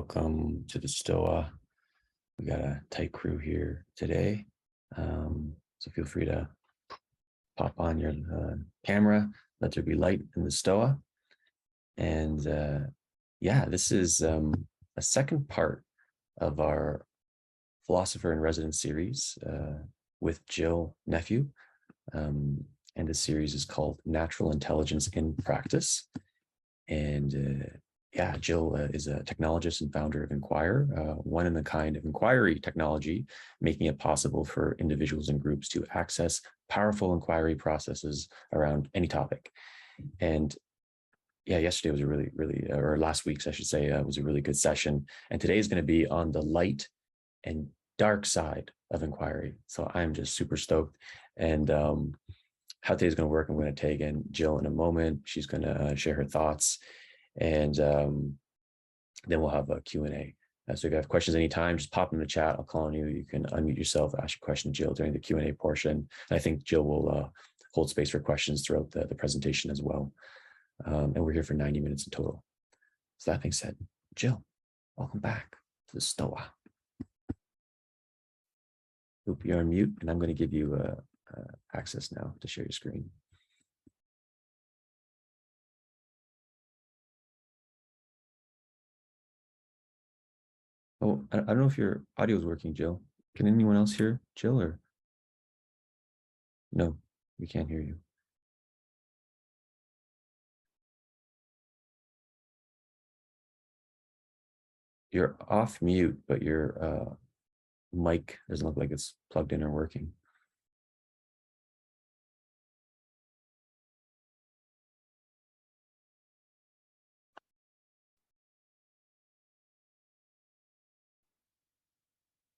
Welcome to the Stoa. We got a tight crew here today, so feel free to pop on your camera, let there be light in the Stoa. And yeah, this is a second part of our Philosopher-in-Residence series with Jill Nephew. And this series is called Natural Intelligence in Practice. And yeah, Jill is a technologist and founder of Inquire, one in a kind of inquiry technology, making it possible for individuals and groups to access powerful inquiry processes around any topic. And yeah, yesterday was a really, or last week's, I should say, was a really good session. And today is going to be on the light and dark side of inquiry. So I'm just super stoked. And how today's going to work, I'm going to take in Jill in a moment. She's going to share her thoughts. And then we'll have a Q&A. So if you have questions anytime, just pop in the chat. I'll call on you. You can unmute yourself, ask your question to Jill during the Q&A portion. And I think Jill will hold space for questions throughout the presentation as well. And we're here for 90 minutes in total. So that being said, Jill, welcome back to the Stoa. Oop, you're on mute, and I'm going to give you access now to share your screen. Oh, I don't know if your audio is working, Jill. Can anyone else hear Jill or? No, we can't hear you. You're off mute, but your mic doesn't look like it's plugged in or working.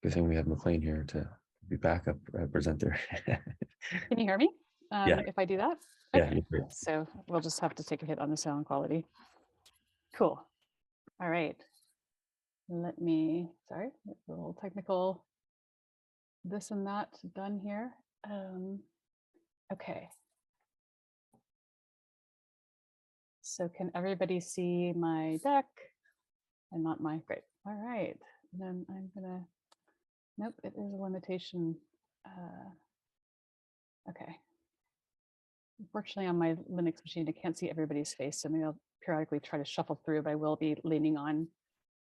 Good thing we have McLean here to be backup presenter. Can you hear me? Yeah. If I do that? Yeah. Okay. So we'll just have to take a hit on the sound quality. Cool. All right. Let me, sorry, a little technical this and that done here. Okay. So can everybody see my deck and not my, great. All right. Then I'm gonna, nope, it is a limitation. Okay. Unfortunately, on my Linux machine, I can't see everybody's face, so maybe I'll periodically try to shuffle through, but I will be leaning on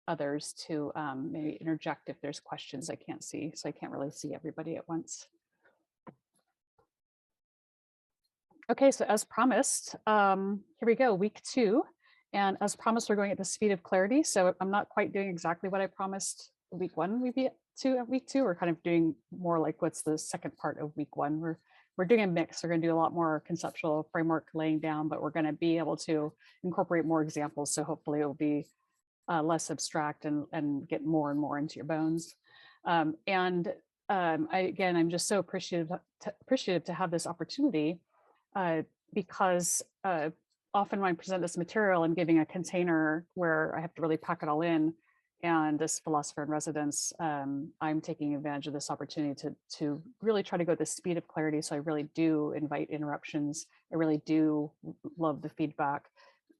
others to maybe interject if there's questions I can't see, so I can't really see everybody at once. Okay, so as promised, here we go, week 2. And as promised, we're going at the speed of clarity. So I'm not quite doing exactly what I promised week 1 we'd be to at week 2. We're kind of doing more like what's the second part of week 1. We're doing a mix. We're going to do a lot more conceptual framework laying down, but we're going to be able to incorporate more examples. So hopefully it will be less abstract and get more and more into your bones. Again, I'm just so appreciative to have this opportunity because often when I present this material, I'm giving a container where I have to really pack it all in. And this Philosopher-in-Residence, I'm taking advantage of this opportunity to really try to go at the speed of clarity. So I really do invite interruptions. I really do love the feedback.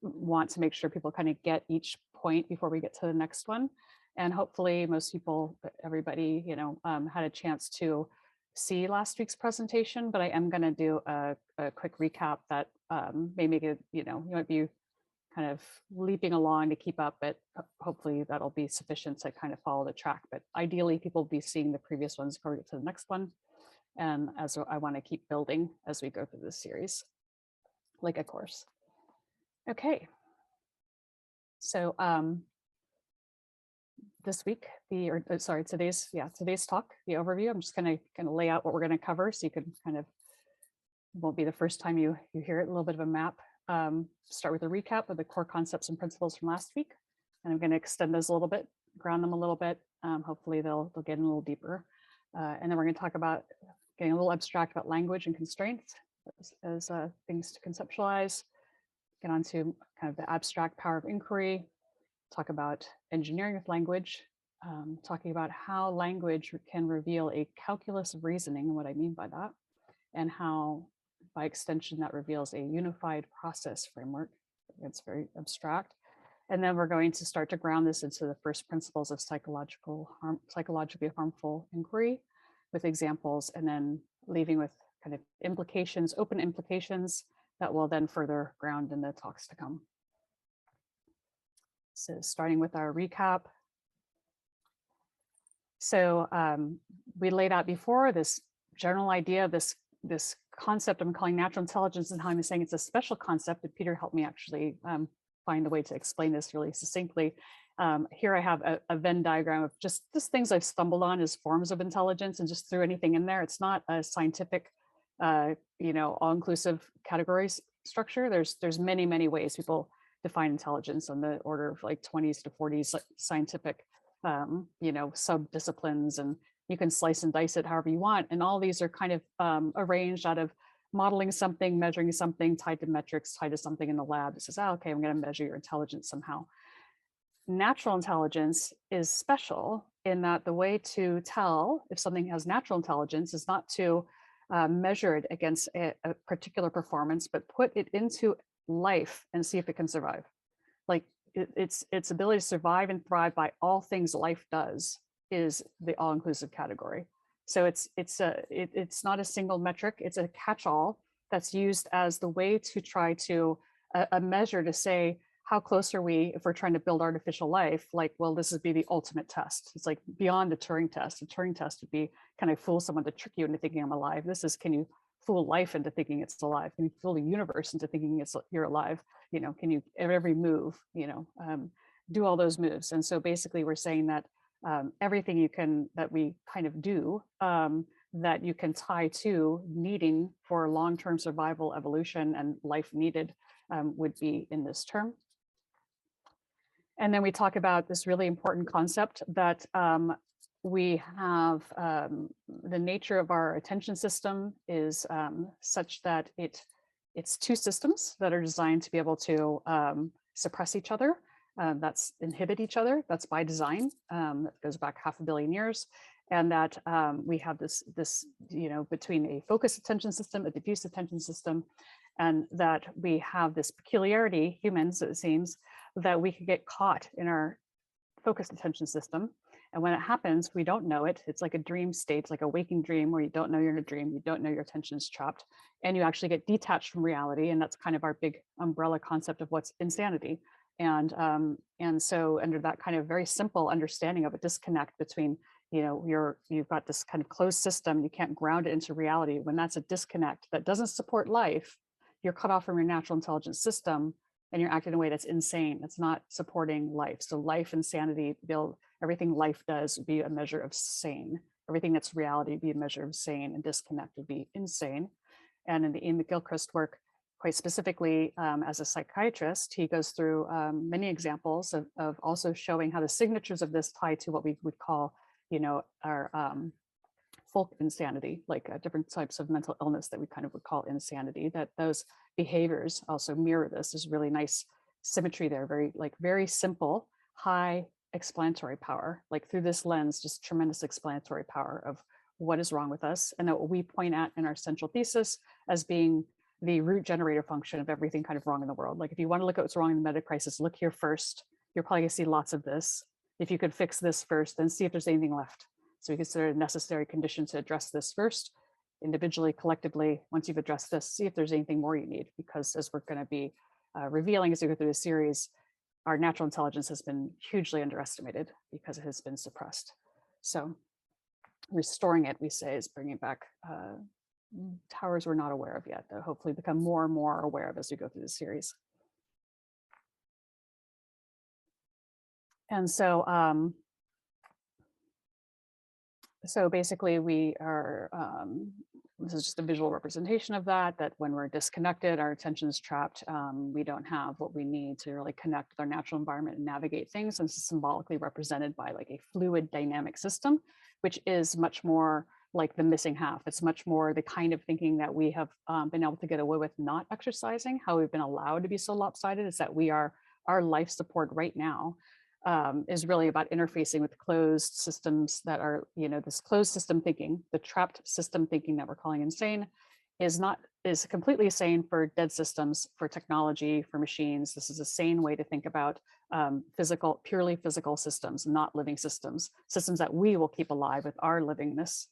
Want to make sure people kind of get each point before we get to the next one. And hopefully most people, everybody, had a chance to see last week's presentation, but I am going to do a quick recap that may make it, you might be kind of leaping along to keep up, but hopefully that'll be sufficient to kind of follow the track. But ideally, people will be seeing the previous ones before we get to the next one. And as I want to keep building as we go through this series, like a course. Okay. So this week, today's talk, the overview, I'm just going to lay out what we're going to cover so you can kind of, won't be the first time you hear it, a little bit of a map. Start with a recap of the core concepts and principles from last week. And I'm going to extend those a little bit, ground them a little bit. Hopefully they'll get in a little deeper. And then we're going to talk about getting a little abstract about language and constraints as things to conceptualize. Get onto kind of the abstract power of inquiry. Talk about engineering with language. Talking about how language can reveal a calculus of reasoning, and what I mean by that, and how by extension that reveals a unified process framework. It's very abstract. And then we're going to start to ground this into the first principles of psychologically harmful inquiry with examples, and then leaving with kind of implications, open implications that will then further ground in the talks to come. So starting with our recap. So we laid out before this general idea of this concept I'm calling natural intelligence, and how I'm saying it's a special concept, and Peter helped me actually find a way to explain this really succinctly. Here I have a Venn diagram of just things I've stumbled on as forms of intelligence, and just threw anything in there. It's not a scientific, all-inclusive categories structure. There's many ways people define intelligence on the order of like 20s to 40s scientific, sub-disciplines, and you can slice and dice it however you want. And all these are kind of arranged out of modeling something, measuring something, tied to metrics, tied to something in the lab. It says, oh, okay, I'm going to measure your intelligence somehow. Natural intelligence is special in that the way to tell if something has natural intelligence is not to measure it against a particular performance, but put it into life and see if it can survive. Like its ability to survive and thrive by all things life does is the all-inclusive category. So it's not a single metric, it's a catch-all that's used as the way to try to a measure to say, how close are we if we're trying to build artificial life? Like, well, this would be the ultimate test. It's like beyond the Turing test. The Turing test would be, can I fool someone to trick you into thinking I'm alive? This is, can you fool life into thinking it's alive? Can you fool the universe into thinking you're alive? Can you, at every move, do all those moves? And so basically we're saying that everything that we kind of do, that you can tie to needing for long-term survival, evolution, and life needed would be in this term. And then we talk about this really important concept that we have the nature of our attention system is such that it's two systems that are designed to be able to suppress each other. That's inhibit each other. That's by design. That goes back 500 million years. And that we have this, between a focused attention system, a diffuse attention system, and that we have this peculiarity, humans, it seems, that we could get caught in our focused attention system. And when it happens, we don't know it. It's like a dream state, it's like a waking dream where you don't know you're in a dream, you don't know your attention is trapped, and you actually get detached from reality. And that's kind of our big umbrella concept of what's insanity. And so under that kind of very simple understanding of a disconnect between, you've got this kind of closed system, you can't ground it into reality. When that's a disconnect that doesn't support life, you're cut off from your natural intelligence system, and you're acting in a way that's insane. It's not supporting life. So life and sanity, everything life does would be a measure of sane. Everything that's reality would be a measure of sane, and disconnect would be insane. And in the Ian McGilchrist work, quite specifically, as a psychiatrist, he goes through many examples of also showing how the signatures of this tie to what we would call, our folk insanity, like different types of mental illness that we kind of would call insanity, that those behaviors also mirror this. There's really nice symmetry there, very simple, high explanatory power, like through this lens, just tremendous explanatory power of what is wrong with us, and that what we point at in our central thesis as being the root generator function of everything kind of wrong in the world. Like if you want to look at what's wrong in the meta-crisis, look here first. You're probably gonna see lots of this. If you could fix this first, then see if there's anything left. So we consider it a necessary condition to address this first, individually, collectively. Once you've addressed this, see if there's anything more you need, because as we're going to be revealing as we go through the series, our natural intelligence has been hugely underestimated because it has been suppressed. So restoring it, we say, is bringing back towers we're not aware of yet, that hopefully become more and more aware of as we go through the series. And so, so basically we are, this is just a visual representation of that when we're disconnected, our attention is trapped, we don't have what we need to really connect with our natural environment and navigate things. And it's symbolically represented by like a fluid dynamic system, which is much more like the missing half. It's much more the kind of thinking that we have been able to get away with not exercising, how we've been allowed to be so lopsided, is that our life support right now is really about interfacing with closed systems that are, this closed system thinking, the trapped system thinking that we're calling insane is completely sane for dead systems, for technology, for machines. This is a sane way to think about purely physical systems, not living systems, systems that we will keep alive with our livingness,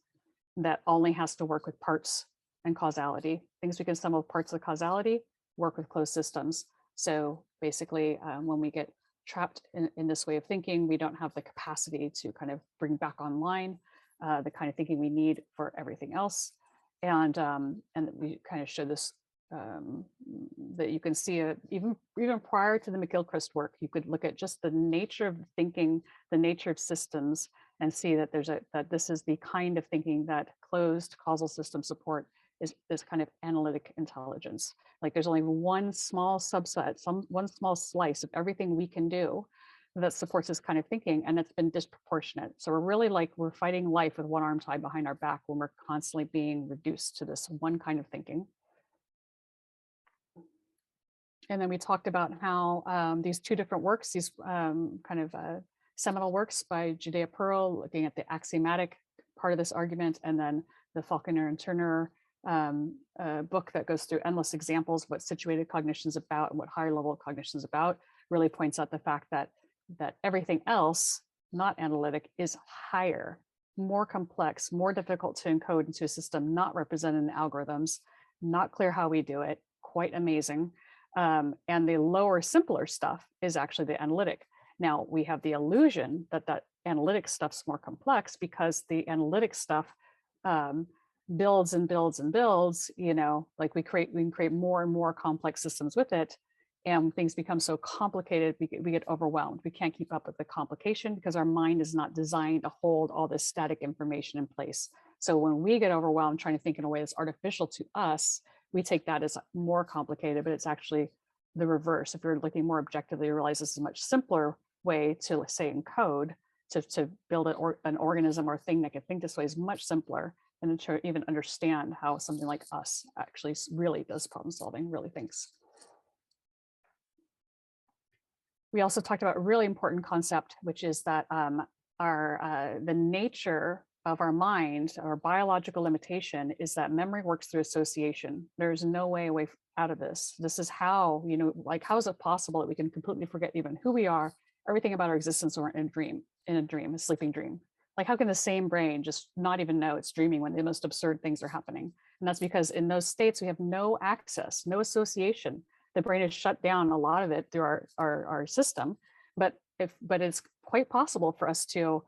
that only has to work with parts and causality. Things we can sum of parts of causality work with closed systems. So basically, when we get trapped in this way of thinking, we don't have the capacity to kind of bring back online the kind of thinking we need for everything else. And we kind of show this that you can see it even prior to the McGilchrist work. You could look at just the nature of thinking, the nature of systems, and see that that this is the kind of thinking that closed causal system support is this kind of analytic intelligence. Like there's only one small subset, one small slice of everything we can do that supports this kind of thinking, and it's been disproportionate. So we're really like we're fighting life with one arm tied behind our back when we're constantly being reduced to this one kind of thinking. And then we talked about how these two different works, these seminal works by Judea Pearl, looking at the axiomatic part of this argument, and then the Faulkner and Turner book that goes through endless examples of what situated cognition is about and what higher level cognition is about, really points out the fact that everything else, not analytic, is higher, more complex, more difficult to encode into a system, not represented in algorithms, not clear how we do it, quite amazing. And the lower, simpler stuff is actually the analytic. Now, we have the illusion that analytic stuff's more complex because the analytic stuff builds and builds and builds, like we can create more and more complex systems with it. And things become so complicated, we get overwhelmed. We can't keep up with the complication because our mind is not designed to hold all this static information in place. So when we get overwhelmed trying to think in a way that's artificial to us, we take that as more complicated, but it's actually the reverse. If you're looking more objectively, you realize this is a much simpler way to, let's say, encode, to build an organism or a thing that can think this way is much simpler, and to even understand how something like us actually really does problem solving, really thinks. We also talked about a really important concept, which is that the nature of our mind, our biological limitation, is that memory works through association. There's no way out of this. This is how, how is it possible that we can completely forget even who we are, everything about our existence, or in a dream, a sleeping dream? Like, how can the same brain just not even know it's dreaming when the most absurd things are happening? And that's because in those states, we have no access, no association. The brain is shut down, a lot of it, through our system. But it's quite possible for us to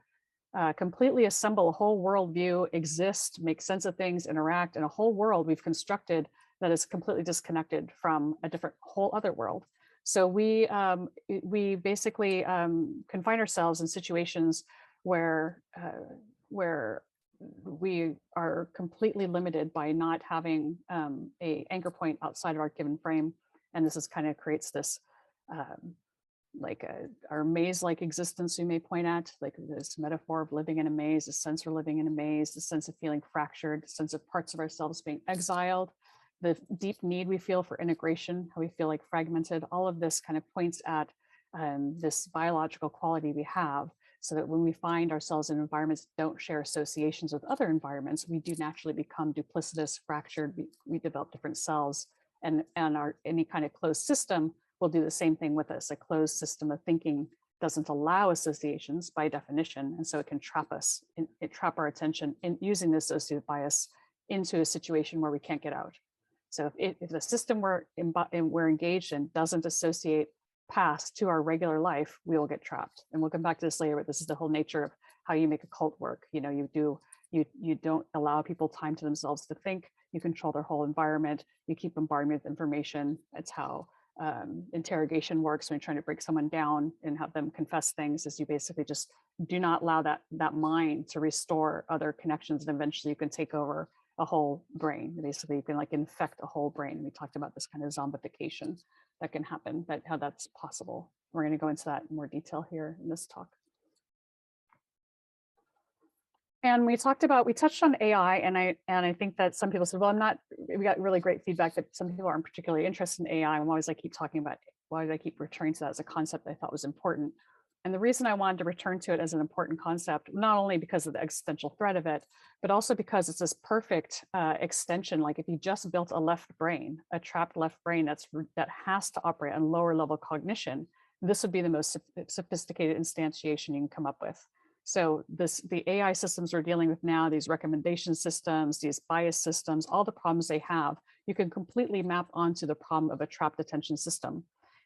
completely assemble a whole worldview, exist, make sense of things, interact in a whole world we've constructed that is completely disconnected from a different whole other world. So we basically confine ourselves in situations where we are completely limited by not having a anchor point outside of our given frame. And this is kind of creates this our maze-like existence, we may point at, like this metaphor of living in a maze, the sense we're living in a maze, the sense of feeling fractured, the sense of parts of ourselves being exiled, the deep need we feel for integration, how we feel like fragmented. All of this kind of points at this biological quality we have, so that when we find ourselves in environments that don't share associations with other environments, we do naturally become duplicitous, fractured, we develop different cells, and any kind of closed system will do the same thing with us. A closed system of thinking doesn't allow associations by definition, and so it can trap us, trap our attention in using the associative bias into a situation where we can't get out. So if the system we're engaged in doesn't associate past to our regular life, we will get trapped. And we'll come back to this later, but this is the whole nature of how you make a cult work. You don't allow people time to themselves to think. You control their whole environment. You keep bombarding with information. It's how interrogation works when you're trying to break someone down and have them confess things, is you basically just do not allow that mind to restore other connections, and eventually you can take over a whole brain. Basically, you can infect a whole brain. And we talked about this kind of zombification that can happen, but how that's possible. We're going to go into that in more detail here in this talk. And we touched on AI, and I think that some people said, well, we got really great feedback that some people aren't particularly interested in AI. And why did I keep returning to that as a concept I thought was important? And the reason I wanted to return to it as an important concept, not only because of the existential threat of it, but also because it's this perfect extension. Like if you just built a left brain, a trapped left brain that has to operate on lower level cognition, this would be the most sophisticated instantiation you can come up with. So the AI systems we're dealing with now, these recommendation systems, these bias systems, all the problems they have, you can completely map onto the problem of a trapped attention system.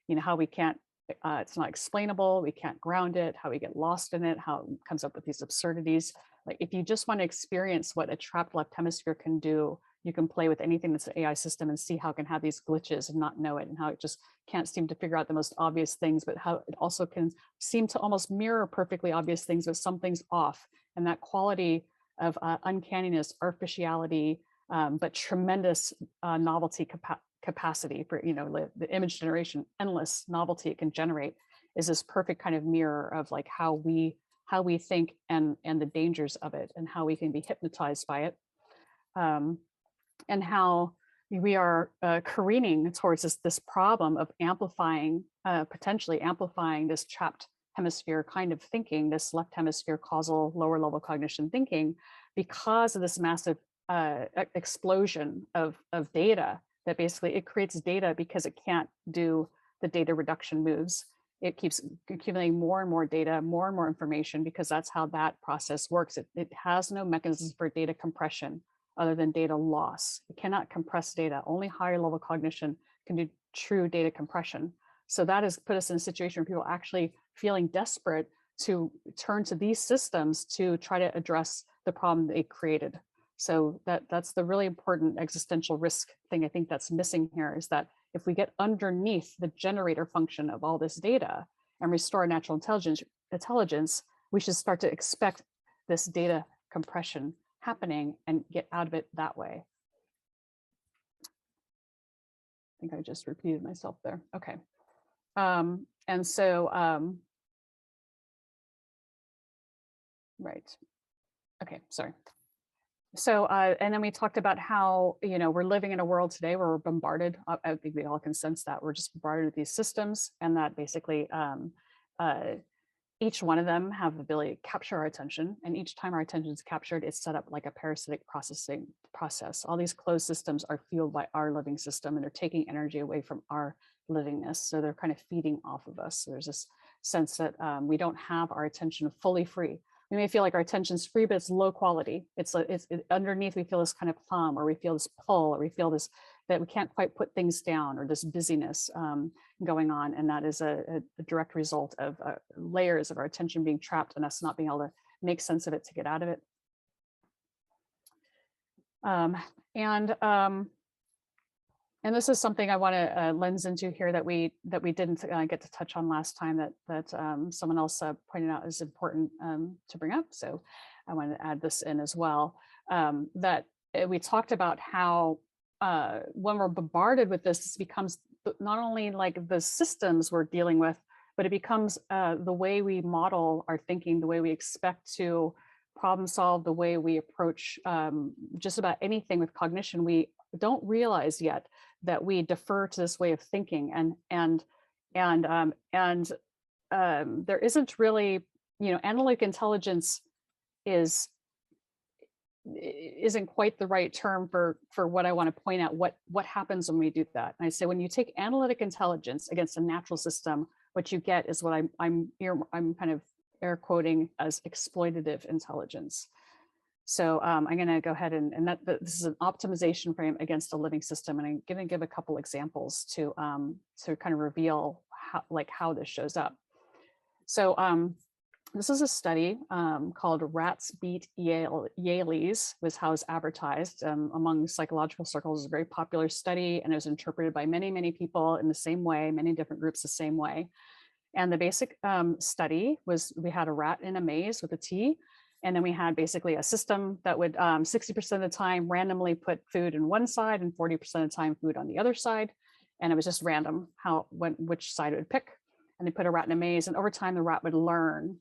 You know, how we can't, it's not explainable, we can't ground it, how we get lost in it, how it comes up with these absurdities. Like if you just want to experience what a trapped left hemisphere can do, you can play with anything that's an AI system and see how it can have these glitches and not know it, and how it just can't seem to figure out the most obvious things, but how it also can seem to almost mirror perfectly obvious things, but something's off. And that quality of uncanniness, artificiality, but tremendous novelty capacity for, you know, the image generation, endless novelty it can generate, is this perfect kind of mirror of like how we think and the dangers of it, and how we can be hypnotized by it. And how we are careening towards this problem of amplifying, potentially amplifying this trapped hemisphere kind of thinking, this left hemisphere causal lower level cognition thinking, because of this massive explosion of data that basically it creates data because it can't do the data reduction moves. It keeps accumulating more and more data, more and more information, because that's how that process works. It has no mechanisms for data compression other than data loss. It cannot compress data. Only higher level cognition can do true data compression. So that has put us in a situation where people are actually feeling desperate to turn to these systems to try to address the problem they created. So that's the really important existential risk thing I think that's missing here, is that if we get underneath the generator function of all this data and restore natural intelligence, we should start to expect this data compression happening and get out of it that way. I think I just repeated myself there. Okay. And so, right. Okay, sorry. So, and then we talked about how, you know, we're living in a world today where we're bombarded. I think we all can sense that we're just bombarded with these systems, and that basically each one of them have the ability to capture our attention. And each time our attention is captured, it's set up like a parasitic processing process. All these closed systems are fueled by our living system, and they're taking energy away from our livingness. So they're kind of feeding off of us. So there's this sense that we don't have our attention fully free. We may feel like our attention's free, but it's low quality. It's underneath, we feel this kind of plum, or we feel this pull, or we feel this, that we can't quite put things down, or this busyness going on. And that is a direct result of layers of our attention being trapped and us not being able to make sense of it to get out of it. And this is something I want to lens into here that we didn't get to touch on last time, that someone else pointed out is important to bring up. So I wanted to add this in as well. That we talked about how when we're bombarded with this becomes not only like the systems we're dealing with, but it becomes the way we model our thinking, the way we expect to problem solve, the way we approach just about anything with cognition. We don't realize yet that we defer to this way of thinking, and there isn't really, you know, analytic intelligence isn't quite the right term for what I want to point out. What happens when we do that? And I say, when you take analytic intelligence against a natural system, what you get is what I'm kind of air quoting as exploitative intelligence. So I'm going to go ahead and this is an optimization frame against a living system, and I'm going to give a couple examples to kind of reveal how this shows up. So this is a study called Rats Beat Yaleys, was how it's advertised among psychological circles. It's a very popular study, and it was interpreted by many people in the same way, many different groups the same way. And the basic study was, we had a rat in a maze with a T, and then we had basically a system that would 60% of the time randomly put food in one side and 40% of the time food on the other side. And it was just random which side it would pick. And they put a rat in a maze, and over time the rat would learn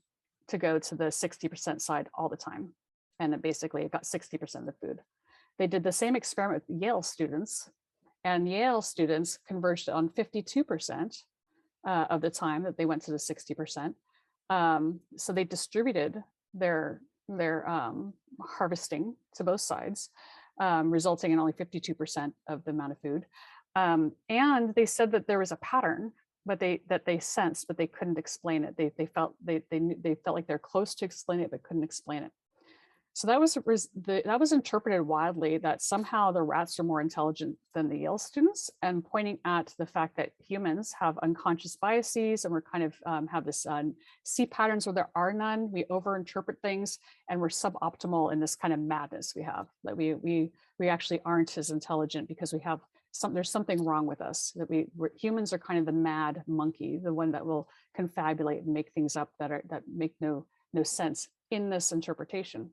to go to the 60% side all the time. And it basically got 60% of the food. They did the same experiment with Yale students, and Yale students converged on 52% of the time that they went to the 60%. So they distributed their harvesting to both sides, resulting in only 52% of the amount of food. And they said that there was a pattern but they sensed, but they couldn't explain it. They felt they felt like they're close to explaining it, but couldn't explain it. So that was interpreted widely that somehow the rats are more intelligent than the Yale students, and pointing at the fact that humans have unconscious biases, and we're kind of have this see patterns where there are none. We overinterpret things, and we're suboptimal in this kind of madness we have. That we actually aren't as intelligent because we have there's something wrong with us. That humans are kind of the mad monkey, the one that will confabulate and make things up that make no sense in this interpretation.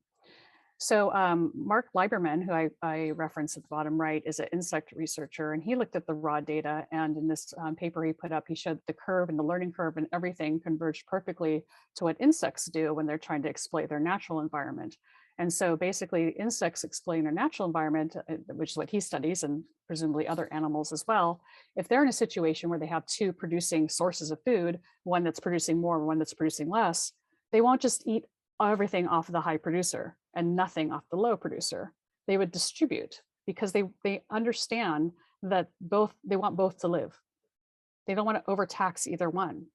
So Mark Lieberman, who I referenced at the bottom right, is an insect researcher, and he looked at the raw data. And in this paper he put up, he showed the curve and the learning curve and everything converged perfectly to what insects do when they're trying to exploit their natural environment. And so basically insects exploiting their natural environment, which is what he studies, and presumably other animals as well, if they're in a situation where they have two producing sources of food, one that's producing more and one that's producing less, they won't just eat everything off of the high producer and nothing off the low producer. They would distribute because they understand that they want both to live. They don't want to overtax either one.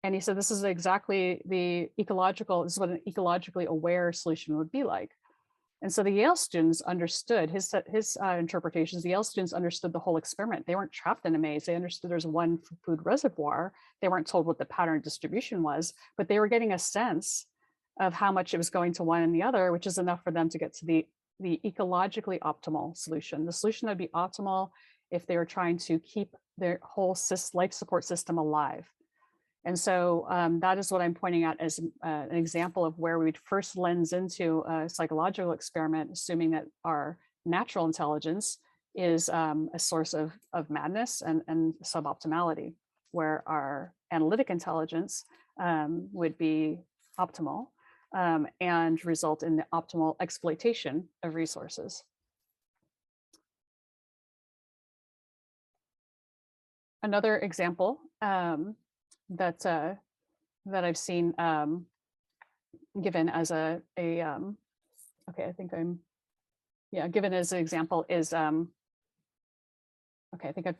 And he said this is exactly this is what an ecologically aware solution would be like. And so the Yale students understood his interpretations. The Yale students understood the whole experiment. They weren't trapped in a maze. They understood there's one food reservoir. They weren't told what the pattern distribution was, but they were getting a sense of how much it was going to one and the other, which is enough for them to get to the ecologically optimal solution. The solution that would be optimal if they were trying to keep their whole life support system alive. And so that is what I'm pointing out as an example of where we'd first lens into a psychological experiment, assuming that our natural intelligence is a source of madness and suboptimality, where our analytic intelligence would be optimal and result in the optimal exploitation of resources. Another example that I've seen given as okay, I think given as an example is okay, I think I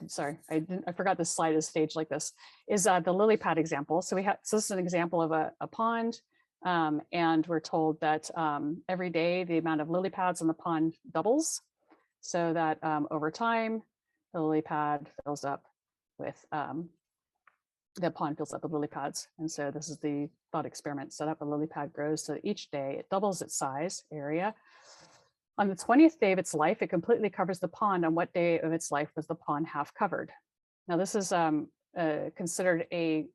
forgot this slide is staged like this, is the lily pad example. So this is an example of a pond. And we're told that every day the amount of lily pads in the pond doubles, so that over time the lily pad fills up with the pond fills up with lily pads. And so this is the thought experiment set up. A lily pad grows, so each day it doubles its size area. On the 20th day of its life, it completely covers the pond. On what day of its life was the pond half covered? Now this is considered a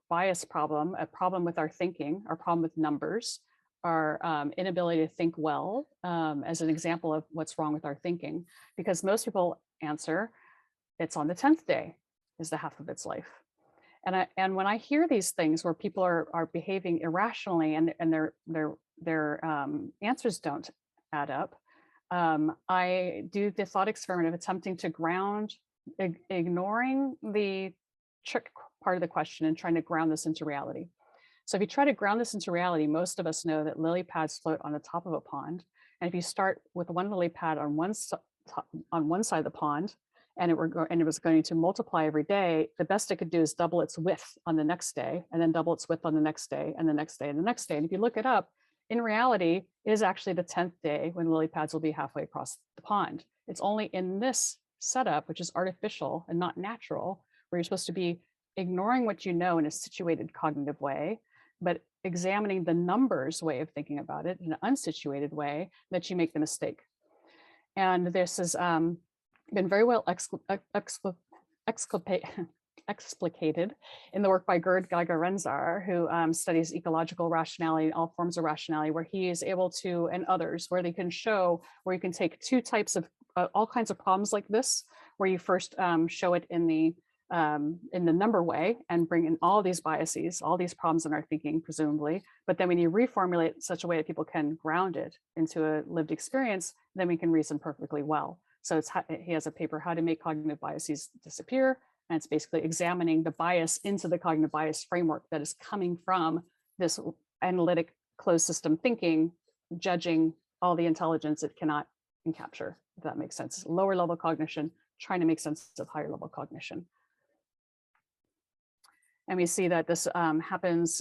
bias problem, a problem with our thinking, our problem with numbers, our inability to think well, as an example of what's wrong with our thinking, because most people answer it's on the 10th day is the half of its life. And when I hear these things where people are behaving irrationally and their answers don't add up, I do the thought experiment of attempting to ground, ignoring the trick part of the question and trying to ground this into reality. So if you try to ground this into reality, most of us know that lily pads float on the top of a pond. And if you start with one lily pad on one side of the pond, and it was going to multiply every day, the best it could do is double its width on the next day, and then double its width on the next day, and the next day, and the next day. And if you look it up, in reality, it is actually the 10th day when lily pads will be halfway across the pond. It's only in this setup, which is artificial and not natural, where you're supposed to be ignoring what you know in a situated cognitive way, but examining the numbers way of thinking about it in an unsituated way, that you make the mistake. And this has been very well explicated in the work by Gerd Geiger-Renzar, who studies ecological rationality, all forms of rationality, where he is able to, and others, where they can show where you can take two types of all kinds of problems like this, where you first show it in the number way and bring in all these biases, all these problems in our thinking, presumably. But then when you reformulate it in such a way that people can ground it into a lived experience, then we can reason perfectly well. So he has a paper, How to Make Cognitive Biases Disappear. And it's basically examining the bias into the cognitive bias framework that is coming from this analytic closed system thinking, judging all the intelligence it cannot capture, if that makes sense. Lower level cognition, trying to make sense of higher level cognition. And we see that this happens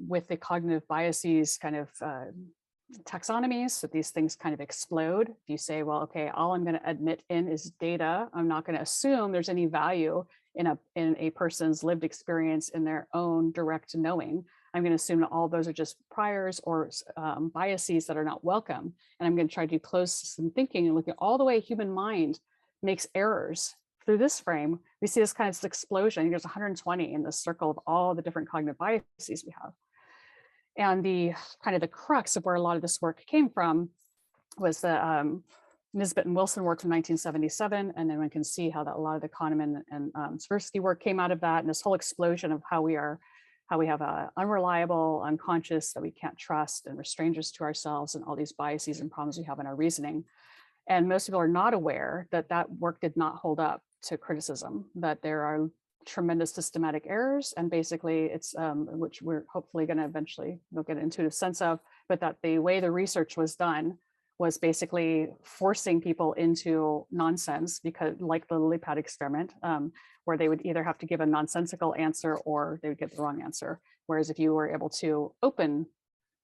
with the cognitive biases kind of taxonomies, that these things kind of explode. If you say, well, okay, all I'm going to admit in is data. I'm not going to assume there's any value in a person's lived experience in their own direct knowing. I'm going to assume that all those are just priors or biases that are not welcome. And I'm going to try to do closed system thinking and look at all the way human mind makes errors. Through this frame, we see this kind of explosion. I think there's 120 in the circle of all the different cognitive biases we have. And the kind of the crux of where a lot of this work came from was the Nisbet and Wilson work from 1977. And then one can see how that a lot of the Kahneman and Tversky work came out of that, and this whole explosion of how we have unreliable, unconscious, that we can't trust, and we're strangers to ourselves, and all these biases and problems we have in our reasoning. And most people are not aware that that work did not hold up to criticism, that there are tremendous systematic errors, and basically it's which we're hopefully going to eventually we'll get an intuitive sense of, but that the way the research was done was basically forcing people into nonsense, because like the lily pad experiment, where they would either have to give a nonsensical answer or they would get the wrong answer. Whereas if you were able to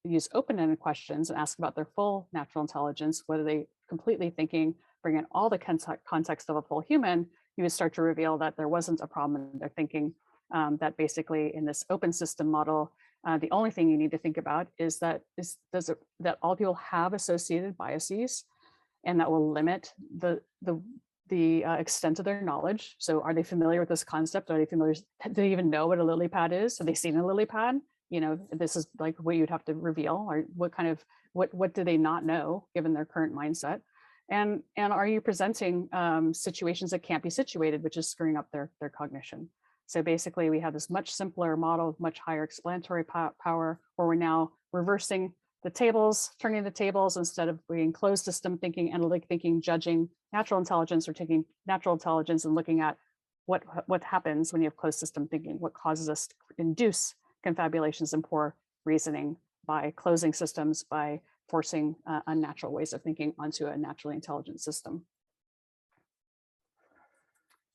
use open-ended questions and ask about their full natural intelligence, whether they completely thinking, bring in all the context of a full human, you would start to reveal that there wasn't a problem in their thinking, that basically in this open system model, the only thing you need to think about is that that all people have associated biases, and that will limit the extent of their knowledge. So are they familiar with this concept? Are they familiar? Do they even know what a lily pad is? Have they seen a lily pad? You know, this is like what you'd have to reveal, or what do they not know given their current mindset? And are you presenting situations that can't be situated, which is screwing up their cognition? So basically we have this much simpler model with much higher explanatory power, where we're now reversing the tables, turning the tables. Instead of being closed system thinking, analytic thinking, judging natural intelligence, or taking natural intelligence and looking at what happens when you have closed system thinking, what causes us to induce confabulations and poor reasoning by closing systems, by forcing unnatural ways of thinking onto a naturally intelligent system.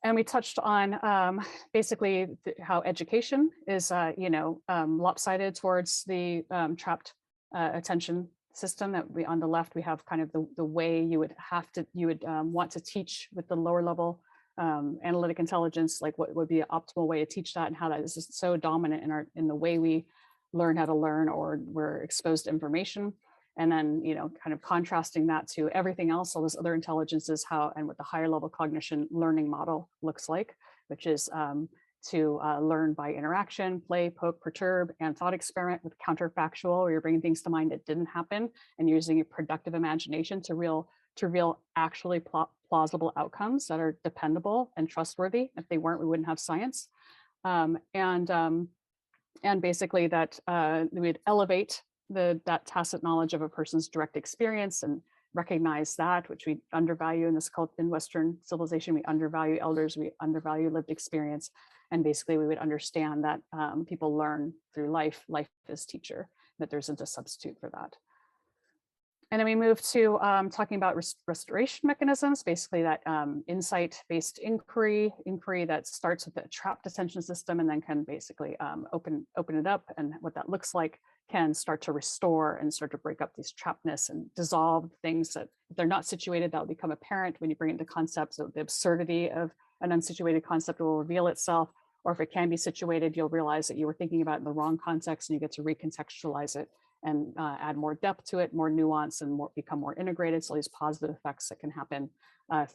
And we touched on basically how education is, lopsided towards the trapped attention system. That we on the left we have kind of the way you would want to teach with the lower level analytic intelligence, like what would be an optimal way to teach that, and how that is just so dominant in the way we learn how to learn, or we're exposed to information. And then, kind of contrasting that to everything else, all those other intelligences, and what the higher level cognition learning model looks like, which is to learn by interaction, play, poke, perturb, and thought experiment with counterfactual, where you're bringing things to mind that didn't happen, and using a productive imagination to reveal actually plausible outcomes that are dependable and trustworthy. If they weren't, we wouldn't have science. And basically that we'd elevate that tacit knowledge of a person's direct experience, and recognize that, which we undervalue in Western civilization. We undervalue elders, we undervalue lived experience. And basically we would understand that people learn through life is teacher, that there isn't a substitute for that. And then we move to talking about restoration mechanisms, basically that insight-based inquiry that starts with the trapped attention system, and then can basically open it up, and what that looks like can start to restore and start to break up these trappedness and dissolve things that, if they're not situated, that will become apparent when you bring it into concepts. So the absurdity of an unsituated concept will reveal itself, or if it can be situated, you'll realize that you were thinking about it in the wrong context, and you get to recontextualize it and add more depth to it, more nuance, and become more integrated. So these positive effects that can happen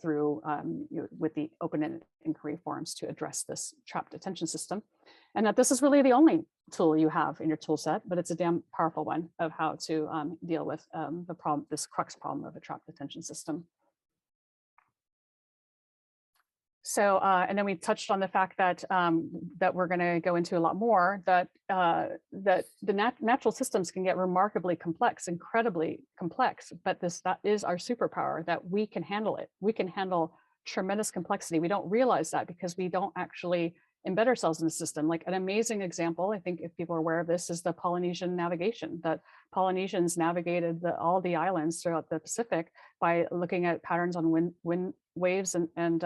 through with the open-ended inquiry forums to address this trapped attention system. And that this is really the only tool you have in your tool set, but it's a damn powerful one of how to deal with this crux problem of a trapped attention system. So, and then we touched on the fact that that we're going to go into a lot more, that the natural systems can get remarkably complex, incredibly complex, but that is our superpower, that we can handle it. We can handle tremendous complexity. We don't realize that because we don't actually embed ourselves in the system. Like an amazing example, I think if people are aware of this, is the Polynesian navigation. That Polynesians navigated all the islands throughout the Pacific by looking at patterns on wind waves and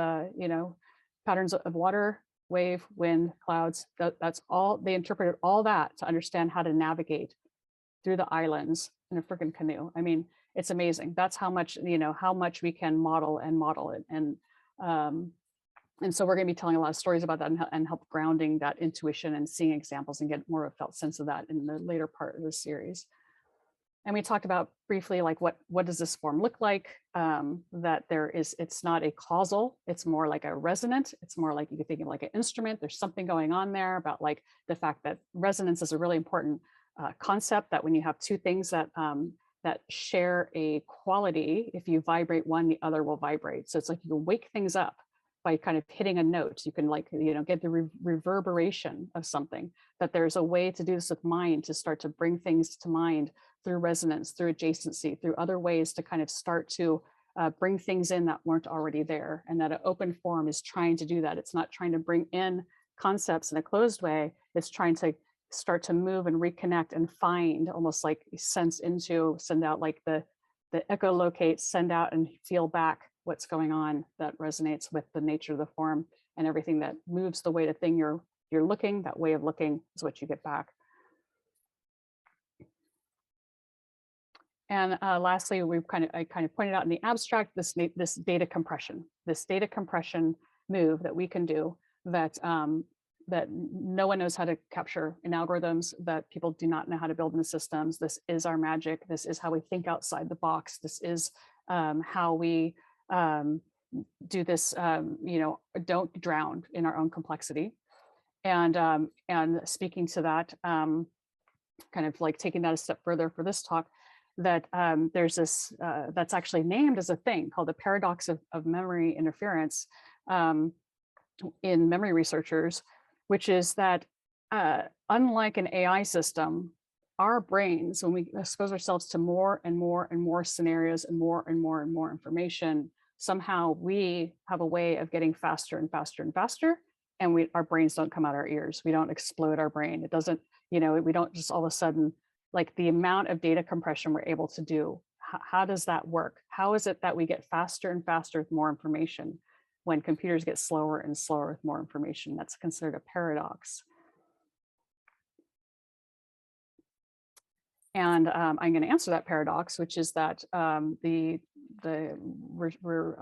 patterns of water wave, wind, clouds. That's all, they interpreted all that to understand how to navigate through the islands in a freaking canoe. I mean, it's amazing. That's how much, how much we can model it. And so we're going to be telling a lot of stories about that and help grounding that intuition and seeing examples and get more of a felt sense of that in the later part of the series. And we talked about briefly, like what does this form look like? That it's not a causal, it's more like a resonant. It's more like you could think of like an instrument. There's something going on there about like the fact that resonance is a really important concept, that when you have two things that share a quality, if you vibrate one, the other will vibrate. So it's like you can wake things up by kind of hitting a note. You can get the reverberation of something, that there's a way to do this with mind, to start to bring things to mind through resonance, through adjacency, through other ways to kind of start to bring things in that weren't already there. And that an open form is trying to do that. It's not trying to bring in concepts in a closed way. It's trying to start to move and reconnect and find, almost like send out like the echolocate, send out and feel back what's going on that resonates with the nature of the form, and everything that moves the way the thing you're looking, that way of looking is what you get back. And lastly, I kind of pointed out in the abstract this data compression move that we can do, that that no one knows how to capture in algorithms, that people do not know how to build in the systems. This is our magic. This is how we think outside the box. This is how we do this, don't drown in our own complexity. And speaking to that, kind of like taking that a step further for this talk, that there's this, that's actually named as a thing called the paradox of memory interference in memory researchers, which is that unlike an AI system, our brains, when we expose ourselves to more and more and more scenarios and more and more and more information, somehow we have a way of getting faster and faster and faster, and our brains don't come out our ears. We don't explode our brain. It doesn't, we don't just all of a sudden, like the amount of data compression we're able to do. How does that work? How is it that we get faster and faster with more information when computers get slower and slower with more information? That's considered a paradox. And I'm going to answer that paradox, which is that we're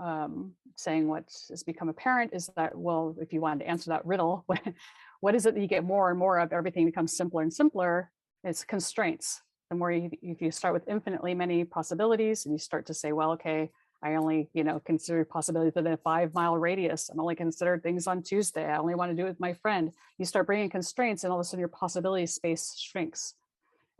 saying what has become apparent is that, well, if you wanted to answer that riddle, what is it that you get more and more of? Everything becomes simpler and simpler. It's constraints. The more if you start with infinitely many possibilities and you start to say, well, okay, I only, consider possibilities within a 5-mile radius. I'm only considered things on Tuesday. I only want to do it with my friend. You start bringing constraints, and all of a sudden your possibility space shrinks.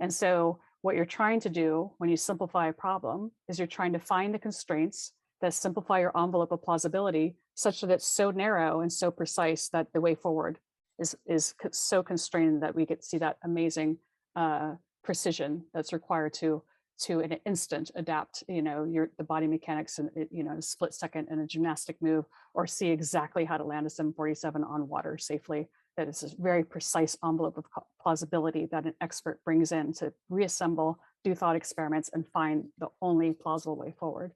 And so what you're trying to do when you simplify a problem is you're trying to find the constraints that simplify your envelope of plausibility such that it's so narrow and so precise that the way forward is so constrained that we get to see that amazing precision that's required to in an instant adapt, the body mechanics in a split second in a gymnastic move, or see exactly how to land a 747 on water safely. That is a very precise envelope of plausibility that an expert brings in to reassemble, do thought experiments, and find the only plausible way forward.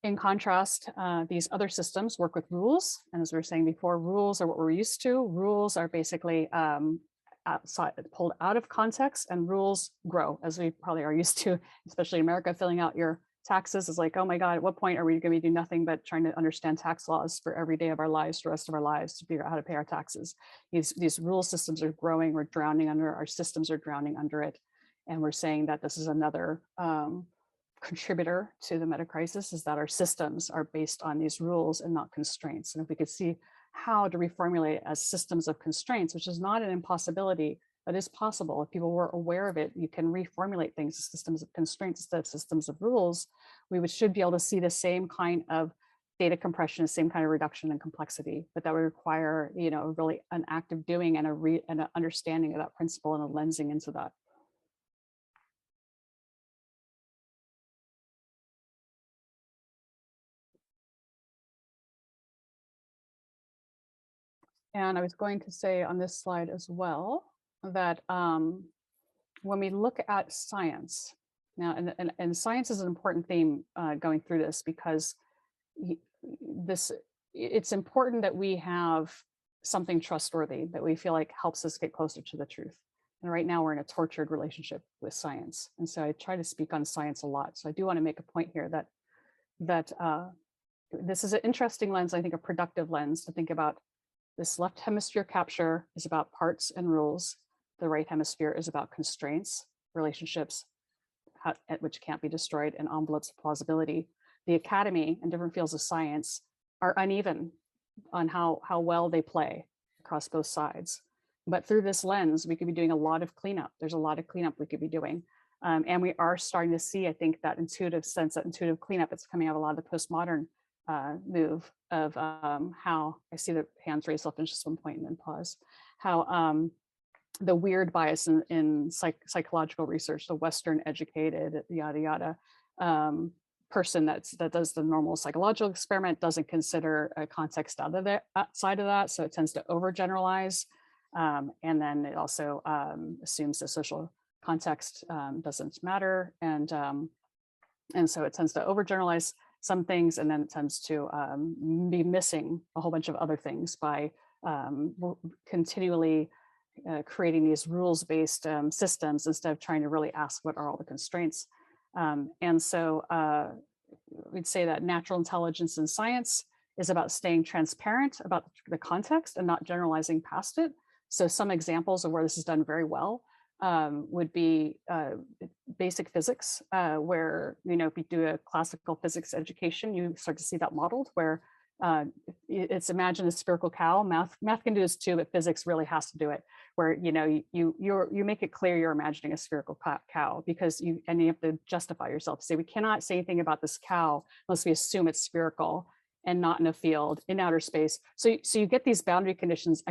In contrast, these other systems work with rules. And as we were saying before, rules are what we're used to. Rules are basically pulled out of context, and rules grow, as we probably are used to, especially in America. Filling out your taxes is like, oh my God, at what point are we going to do nothing but trying to understand tax laws for every day of our lives, the rest of our lives, to figure out how to pay our taxes? These rule systems are growing. We're drowning under, our systems are drowning under it. And we're saying that this is another contributor to the meta-crisis, is that our systems are based on these rules and not constraints. And if we could see how to reformulate it as systems of constraints, which is not an impossibility, but is possible. If people were aware of it, you can reformulate things as systems of constraints instead of systems of rules. We should be able to see the same kind of data compression, the same kind of reduction in complexity, but that would require, really an active doing and an understanding of that principle and a lensing into that. And I was going to say on this slide as well that when we look at science now, and science is an important theme going through this, because it's important that we have something trustworthy that we feel like helps us get closer to the truth. And right now we're in a tortured relationship with science. And so I try to speak on science a lot. So I do want to make a point here that this is an interesting lens, I think a productive lens to think about. This left hemisphere capture is about parts and rules. The right hemisphere is about constraints, relationships, which can't be destroyed, and envelopes of plausibility. The academy and different fields of science are uneven on how well they play across both sides. But through this lens, we could be doing a lot of cleanup. There's a lot of cleanup we could be doing. And we are starting to see, I think, that intuitive sense, that intuitive cleanup that's coming out of a lot of the postmodern move of how, I see the hands raised, I'll finish this one point and then pause, how the weird bias in psychological research, the Western educated, yada, yada, person that does the normal psychological experiment doesn't consider a context outside of that. So it tends to overgeneralize. And then it also assumes the social context doesn't matter. And so it tends to overgeneralize some things, and then it tends to be missing a whole bunch of other things by continually creating these rules-based systems instead of trying to really ask what are all the constraints. And so we'd say that natural intelligence in science is about staying transparent about the context and not generalizing past it. So some examples of where this is done very well would be basic physics, where, if you do a classical physics education, you start to see that modeled where it's imagine a spherical cow. Math can do this too, but physics really has to do it. Where you make it clear you're imagining a spherical cow because you have to justify yourself. Say we cannot say anything about this cow unless we assume it's spherical and not in a field in outer space. So you get these boundary conditions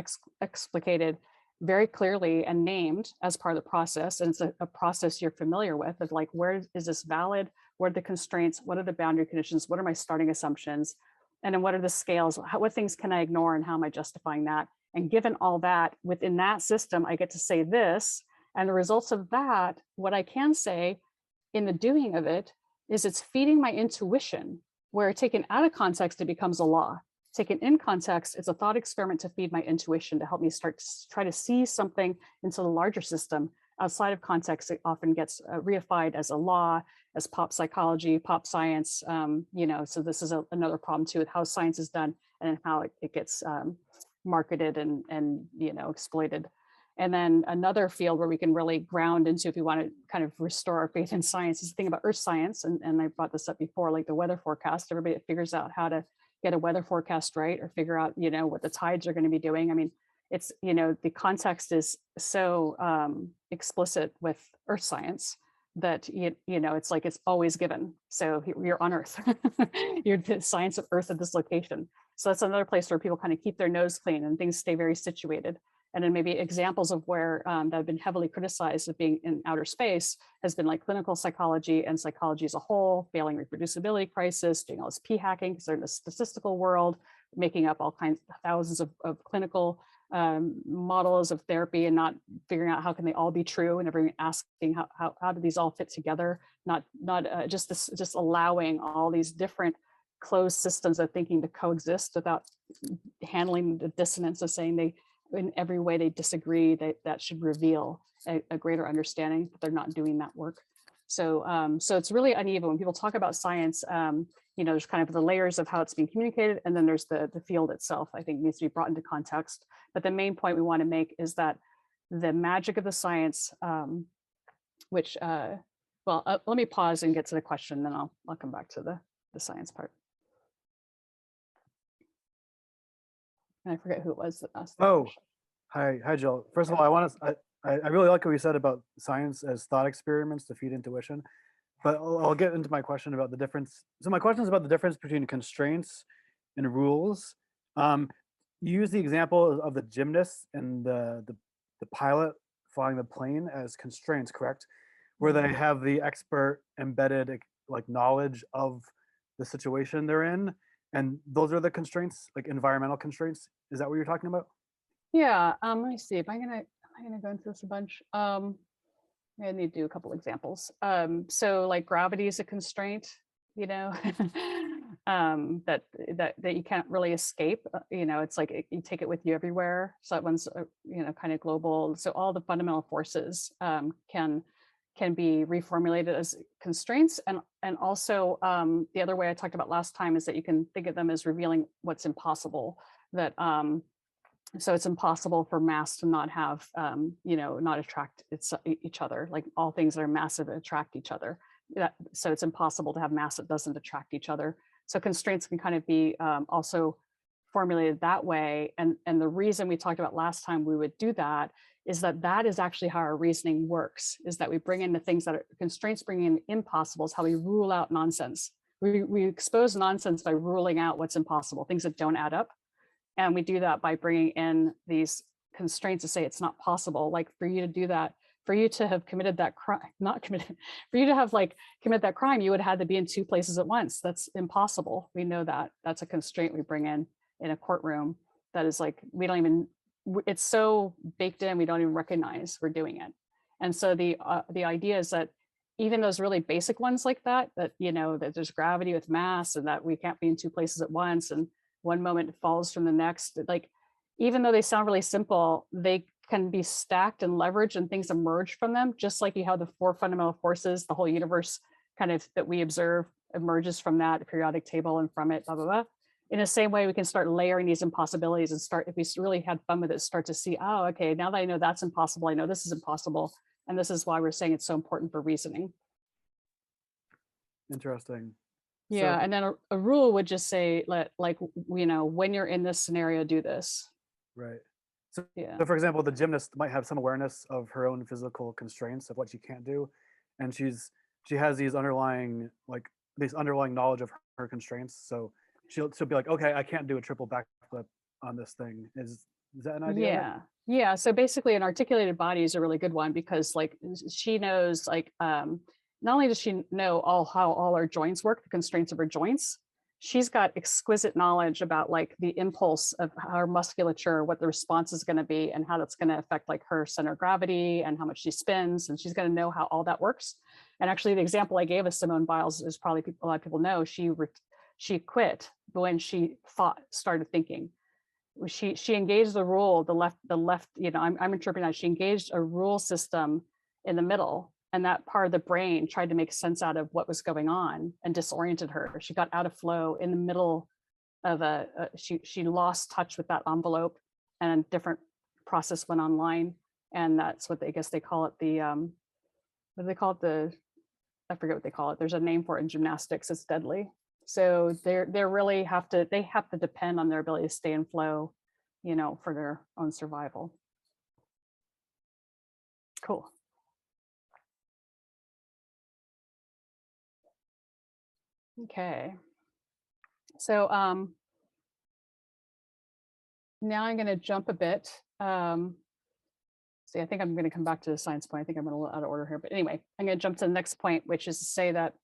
explicated very clearly and named as part of the process, and it's a process you're familiar with of like, where is this valid? What are the constraints? What are the boundary conditions? What are my starting assumptions? And then what are the scales? What things can I ignore and how am I justifying that? And given all that, within that system, I get to say this. And the results of that, what I can say in the doing of it is it's feeding my intuition, where taken out of context, it becomes a law. Taken in context, it's a thought experiment to feed my intuition, to help me start to try to see something into the larger system. Outside of context, it often gets reified as a law, as pop psychology, pop science, so this is another problem too with how science is done and how it gets marketed and exploited. And then another field where we can really ground into, if we want to kind of restore our faith in science, is the thing about earth science. And I brought this up before, like the weather forecast. Everybody that figures out how to get a weather forecast right, or figure out, what the tides are going to be doing. I mean, it's, the context is so explicit with earth science that, it's like it's always given. So you're on Earth, you're the science of Earth at this location. So that's another place where people kind of keep their nose clean and things stay very situated. And then maybe examples of where that have been heavily criticized of being in outer space has been like clinical psychology and psychology as a whole, failing reproducibility crisis, doing all this p-hacking because they're in the statistical world, making up all kinds, thousands of clinical models of therapy and not figuring out how can they all be true, and everyone asking how do these all fit together, not just allowing all these different closed systems of thinking to coexist without handling the dissonance of saying they in every way they disagree, that should reveal a greater understanding that they're not doing that work. So it's really uneven when people talk about science. There's kind of the layers of how it's being communicated, and then there's the field itself, I think, needs to be brought into context. But the main point we want to make is that the magic of the science, let me pause and get to the question, then I'll come back to the science part. And I forget who it was that asked that question. Hi, Jill. First of all, I really like what you said about science as thought experiments to feed intuition, but I'll get into my question about the difference. So my question is about the difference between constraints and rules. You use the example of the gymnast and the pilot flying the plane as constraints, correct? Where they have the expert embedded like knowledge of the situation they're in, and those are the constraints, like environmental constraints. Is that what you're talking about? Yeah. Let me see if I'm gonna go into this a bunch. I need to do a couple examples. So like gravity is a constraint, that you can't really escape. You know, it's like you take it with you everywhere. So that one's you know, kind of global. So all the fundamental forces can be reformulated as constraints, and also the other way I talked about last time is that you can think of them as revealing what's impossible. That so it's impossible for mass to not have you know, not attract each other. Like all things that are massive attract each other. So it's impossible to have mass that doesn't attract each other. So constraints can kind of be also formulated that way. And the reason we talked about last time we would do that is that is actually how our reasoning works, is that we bring in the things that are constraints, bring in impossibles, how we rule out nonsense. We expose nonsense by ruling out what's impossible, things that don't add up. And we do that by bringing in these constraints to say it's not possible. Like for you to do that, for you to have committed that crime, not committed, for you to have like committed that crime, you would have had to be in two places at once. That's impossible. We know that. That's a constraint we bring in a courtroom that is like, we don't even, it's so baked in, we don't even recognize we're doing it. And so the idea is that even those really basic ones like that, you know, that there's gravity with mass and that we can't be in two places at once and one moment falls from the next, like, even though they sound really simple, they can be stacked and leveraged and things emerge from them, just like you have the four fundamental forces, the whole universe kind of that we observe emerges from that periodic table and from it, blah, blah, blah. In the same way, we can start layering these impossibilities and start, if we really had fun with it, start to see, oh, okay, now that I know that's impossible, I know this is impossible. And this is why we're saying it's so important for reasoning. Interesting. Yeah, So, and then a rule would just say, like, you know, when you're in this scenario, do this. right. So, Yeah. so for example, the gymnast might have some awareness of her own physical constraints of what she can't do, and she has these underlying knowledge of her constraints. So she'll be like, okay, I can't do a triple backflip on this thing. Is that an idea? Yeah. Yeah. So basically an articulated body is a really good one because like she knows like not only does she know how all our joints work, the constraints of her joints, she's got exquisite knowledge about like the impulse of her musculature, what the response is going to be and how that's going to affect like her center of gravity and how much she spins. And she's going to know how all that works. And actually the example I gave of Simone Biles is probably a lot of people know she quit when she started thinking. She engaged the rule, the left, you know, I'm interpreting that she engaged a rule system in the middle, and that part of the brain tried to make sense out of what was going on and disoriented her. She got out of flow in the middle of she lost touch with that envelope, and a different process went online. And that's what I guess they call it, the what do they call it, I forget what they call it. There's a name for it in gymnastics. It's deadly. So they really have to depend on their ability to stay in flow, you know, for their own survival. Cool. Okay. So now I'm going to jump a bit. See, I think I'm going to come back to the science point. I think I'm a little out of order here, but anyway, I'm going to jump to the next point, which is to say that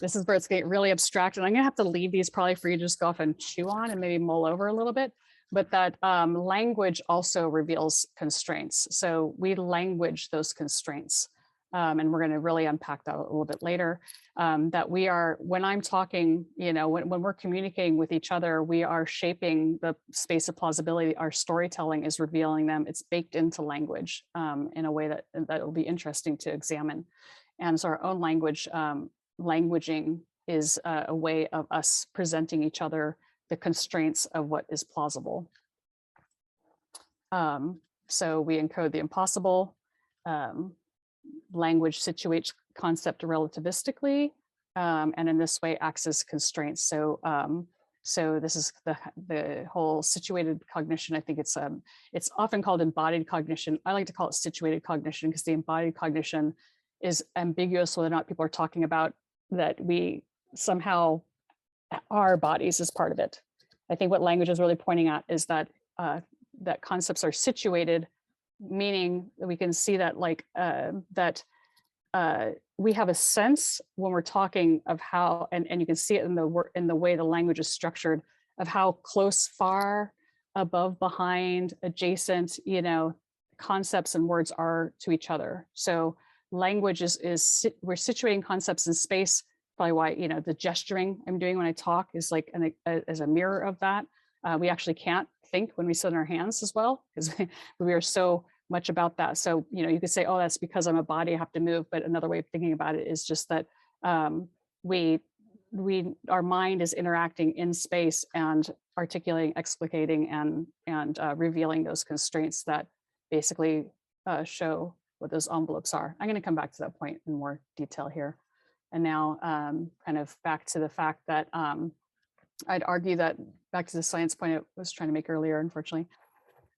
this is where it's getting really abstract, and I'm gonna have to leave these probably for you to just go off and chew on and maybe mull over a little bit, but that language also reveals constraints. So we language those constraints. And we're gonna really unpack that a little bit later, that we are, when I'm talking, you know, when we're communicating with each other, we are shaping the space of plausibility. Our storytelling is revealing them. It's baked into language in a way that will be interesting to examine. And so our own language, languaging is a way of us presenting each other the constraints of what is plausible. So we encode the impossible. Language situates concept relativistically, and in this way acts as constraints. So so this is the whole situated cognition. I think it's often called embodied cognition. I like to call it situated cognition because the embodied cognition is ambiguous whether or not people are talking about that we somehow our bodies as part of it. I think what language is really pointing at is that that concepts are situated, meaning that we can see that like that we have a sense when we're talking of how, and you can see it in the way the language is structured, of how close, far, above, behind, adjacent, you know, concepts and words are to each other. So language is we're situating concepts in space probably why, you know, the gesturing I'm doing when I talk is like as a mirror of that. We actually can't think when we sit on our hands as well, because we are so much about that. So, you know, you could say, oh, that's because I'm a body, I have to move. But another way of thinking about it is just that our mind is interacting in space and articulating, explicating, and revealing those constraints that basically show what those envelopes are. I'm going to come back to that point in more detail here. And now kind of back to the fact that I'd argue that, back to the science point I was trying to make earlier, unfortunately,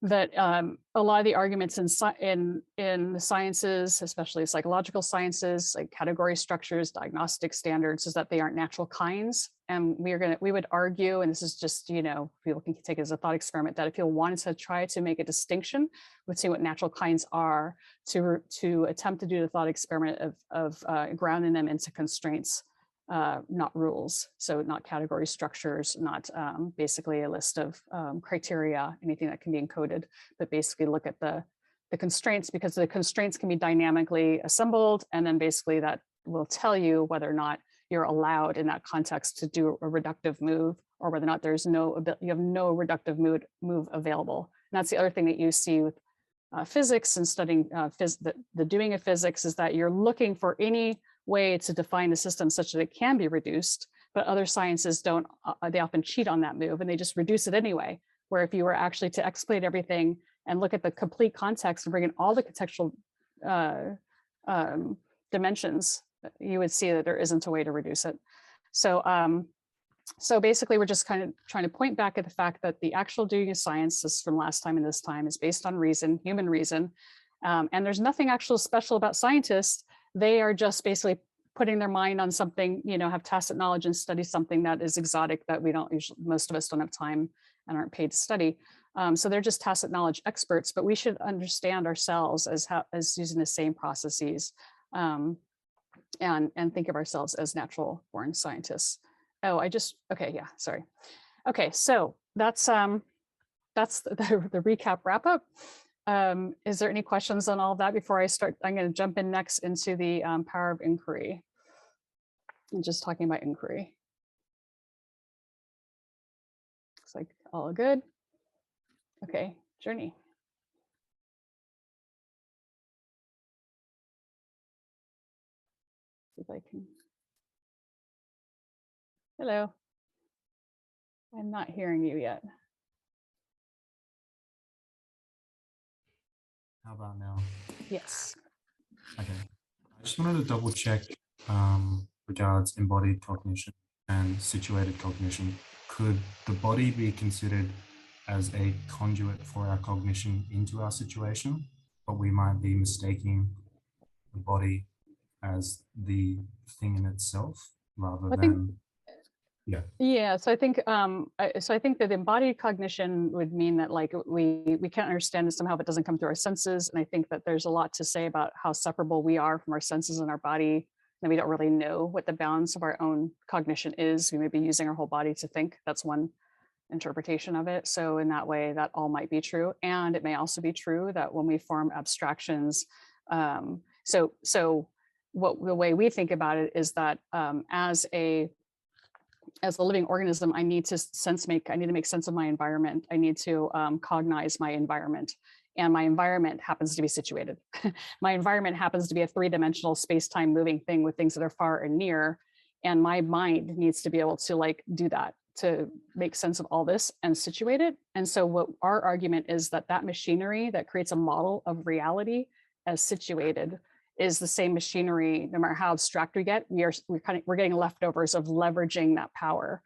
that a lot of the arguments in the sciences, especially psychological sciences, like category structures, diagnostic standards, is that they aren't natural kinds. And we would argue, and this is just, you know, people can take it as a thought experiment, that if you wanted to try to make a distinction between what natural kinds are, to attempt to do the thought experiment of grounding them into constraints, not rules. So not category structures, not basically a list of criteria, anything that can be encoded, but basically look at the constraints, because the constraints can be dynamically assembled, and then basically that will tell you whether or not you're allowed in that context to do a reductive move, or whether or not you have no reductive move available. And that's the other thing that you see with physics and studying the doing of physics, is that you're looking for any way to define the system such that it can be reduced, but other sciences don't, they often cheat on that move and they just reduce it anyway. Where if you were actually to exploit everything and look at the complete context and bring in all the contextual dimensions, you would see that there isn't a way to reduce it. So, so basically we're just kind of trying to point back at the fact that the actual doing of science, this from last time and this time, is based on reason, human reason. And there's nothing actual special about scientists. They are just basically putting their mind on something, you know, have tacit knowledge and study something that is exotic that we don't usually, most of us don't have time and aren't paid to study. So they're just tacit knowledge experts, but we should understand ourselves as using the same processes, and think of ourselves as natural born scientists. Oh, okay, yeah, sorry. Okay, so that's the recap wrap up. Is there any questions on all of that before I start? I'm going to jump in next into the power of inquiry. I'm just talking about inquiry. Looks like all good. Okay, Journey. See if I can. Hello. I'm not hearing you yet. How about now? Yes. Okay. I just wanted to double check regards embodied cognition and situated cognition. Could the body be considered as a conduit for our cognition into our situation, but we might be mistaking the body as the thing in itself rather than, yeah. Yeah, so I think that embodied cognition would mean that like we can't understand it somehow if it doesn't come through our senses. And I think that there's a lot to say about how separable we are from our senses and our body, and we don't really know what the balance of our own cognition is. We may be using our whole body to think. That's one interpretation of it. So in that way, that all might be true. And it may also be true that when we form abstractions, so the way we think about it is that as a living organism, I need to make sense of my environment. I need to cognize my environment, and my environment happens to be situated. My environment happens to be a three-dimensional space-time moving thing with things that are far and near. And my mind needs to be able to like do that, to make sense of all this and situate it. And so what our argument is that machinery that creates a model of reality as situated is the same machinery, no matter how abstract we get, we're getting leftovers of leveraging that power.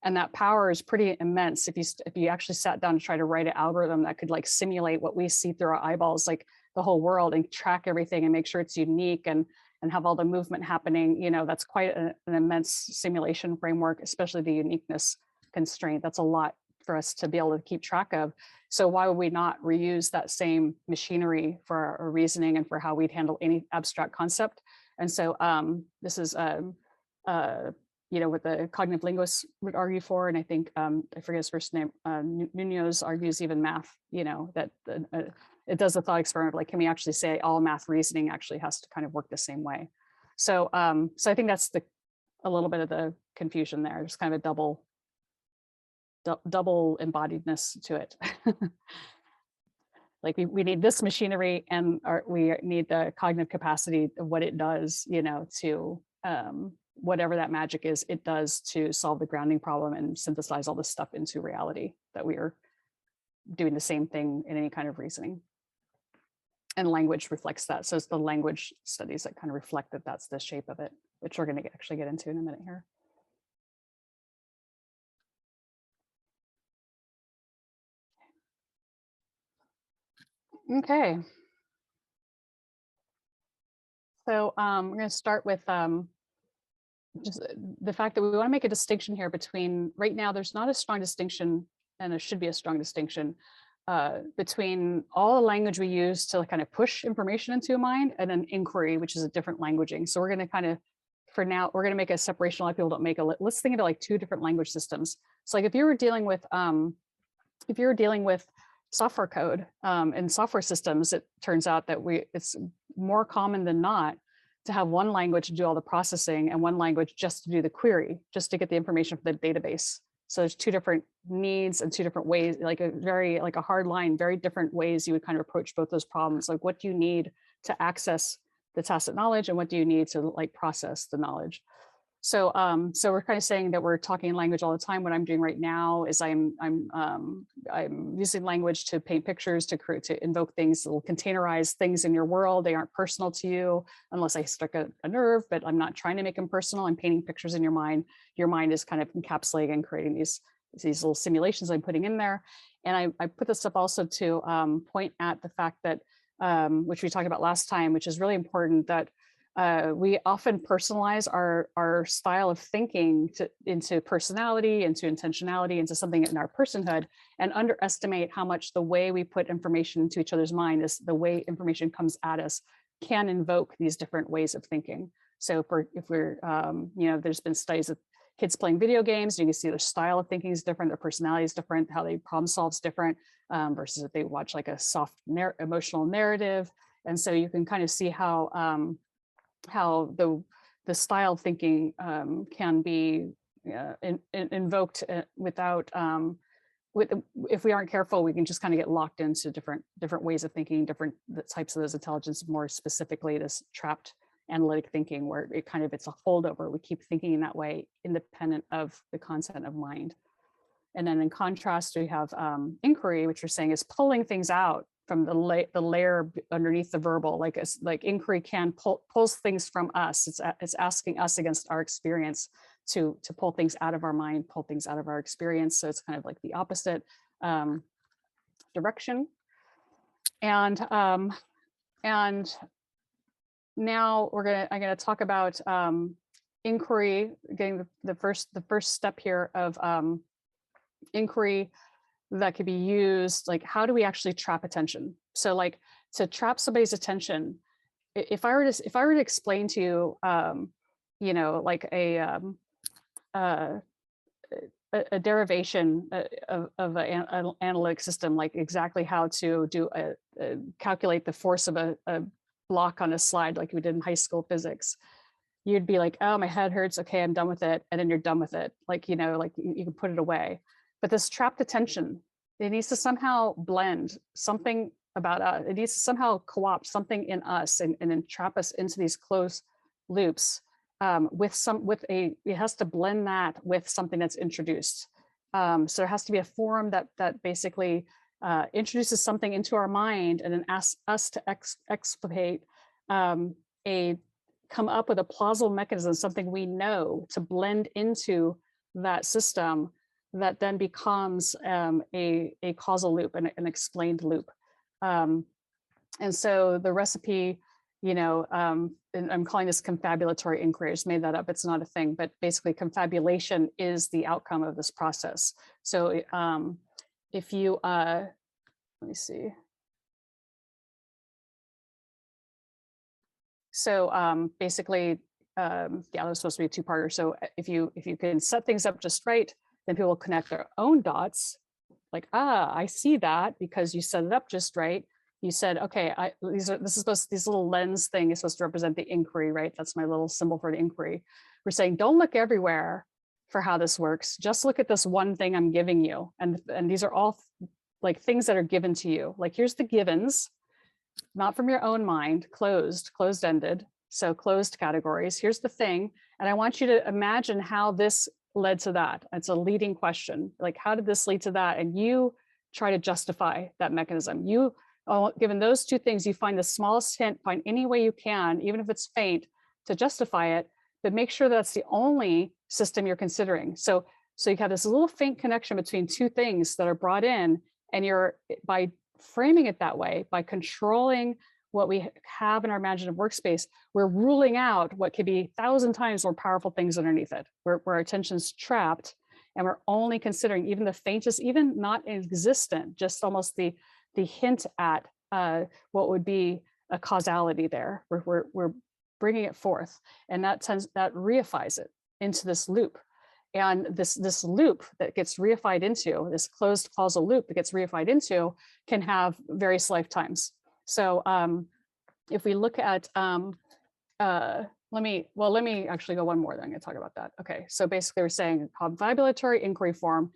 And that power is pretty immense. If you actually sat down to try to write an algorithm that could like simulate what we see through our eyeballs, like the whole world, and track everything and make sure it's unique and have all the movement happening, you know, that's quite an immense simulation framework, especially the uniqueness constraint. That's a lot for us to be able to keep track of. So why would we not reuse that same machinery for our reasoning and for how we'd handle any abstract concept? And so this is, you know, what the cognitive linguists would argue for. And I think, I forget his first name, Munoz argues even math, you know, that it does a thought experiment, like, can we actually say all math reasoning actually has to kind of work the same way? So, so I think that's a little bit of the confusion there. There's kind of a double embodiedness to it. Like we need this machinery, and we need the cognitive capacity of what it does, you know, to whatever that magic is, it does to solve the grounding problem and synthesize all this stuff into reality, that we are doing the same thing in any kind of reasoning. And language reflects that. So it's the language studies that kind of reflect that that's the shape of it, which we're going to actually get into in a minute here. Okay. So we're going to start with just the fact that we want to make a distinction here between, right now, there's not a strong distinction, and there should be a strong distinction between all the language we use to kind of push information into a mind, and an inquiry, which is a different languaging. So we're going to kind of, for now, we're going to make a separation. A lot of people don't make let's think of it like two different language systems. So like if you were dealing with software code in software systems, it turns out that it's more common than not to have one language to do all the processing and one language just to do the query, just to get the information from the database. So there's two different needs and two different ways, like a hard line, very different ways you would kind of approach both those problems. Like, what do you need to access the tacit knowledge, and what do you need to like process the knowledge? So so we're kind of saying that we're talking language all the time. What I'm doing right now is I'm using language to paint pictures, to invoke things that will containerize things in your world. They aren't personal to you unless I struck a nerve, but I'm not trying to make them personal. I'm painting pictures in your mind. Your mind is kind of encapsulating and creating these little simulations I'm putting in there. And I put this up also to point at the fact that, which we talked about last time, which is really important, that we often personalize our style of thinking into personality, into intentionality, into something in our personhood, and underestimate how much the way we put information into each other's mind, is the way information comes at us, can invoke these different ways of thinking. So if we're, you know, there's been studies of kids playing video games, you can see their style of thinking is different, their personality is different, how they problem solve is different, versus if they watch like a soft emotional narrative. And so you can kind of see how the style of thinking can be invoked without, if we aren't careful, we can just kind of get locked into different ways of thinking, different types of those intelligence, more specifically this trapped analytic thinking, where it's a holdover. We keep thinking in that way, independent of the content of mind. And then in contrast, we have inquiry, which we're saying is pulling things out from the layer underneath the verbal, like inquiry pulls things from us. It's asking us against our experience to pull things out of our mind, pull things out of our experience. So it's kind of like the opposite direction. And now I'm gonna talk about inquiry, getting the first step here of inquiry that could be used. Like, how do we actually trap attention? So like, to trap somebody's attention, if I were to explain to you, you know, like a derivation of an analytic system, like exactly how to calculate the force of a block on a slide, like we did in high school physics, you'd be like, oh, my head hurts. Okay, I'm done with it. And then you're done with it. Like, you know, like you can put it away. But this trapped attention, it needs to somehow blend something about us. It needs to somehow co-opt something in us and entrap us into these closed loops it has to blend that with something that's introduced. So there has to be a forum that basically introduces something into our mind and then asks us to explicate come up with a plausible mechanism, something we know, to blend into that system that then becomes a causal loop, an explained loop. And so the recipe, you know, and I'm calling this confabulatory inquiry. I just made that up. It's not a thing, but basically confabulation is the outcome of this process. So if you, let me see. So basically, yeah, there's supposed to be a two-parter. So if you can set things up just right, then people will connect their own dots. Like, I see that because you set it up just right. You said, okay, this little lens thing is supposed to represent the inquiry, right? That's my little symbol for the inquiry. We're saying, don't look everywhere for how this works. Just look at this one thing I'm giving you. And these are all like things that are given to you. Like, here's the givens, not from your own mind, closed-ended. So closed categories. Here's the thing. And I want you to imagine how this led to that. It's a leading question. Like, how did this lead to that? And you try to justify that mechanism. Given those two things, you find the smallest hint, find any way you can, even if it's faint, to justify it, but make sure that's the only system you're considering. So you have this little faint connection between two things that are brought in, and by framing it that way, by controlling what we have in our imaginative workspace, we're ruling out what could be 1,000 times more powerful things underneath it, where our attention's trapped, and we're only considering even the faintest, even not existent, just almost the hint at what would be a causality there. We're bringing it forth, and that reifies it into this loop. And this loop that gets reified into, this closed causal loop that gets reified into, can have various lifetimes. So if we look at, let me actually go one more, then I'm gonna talk about that. Okay, so basically we're saying confabulatory inquiry form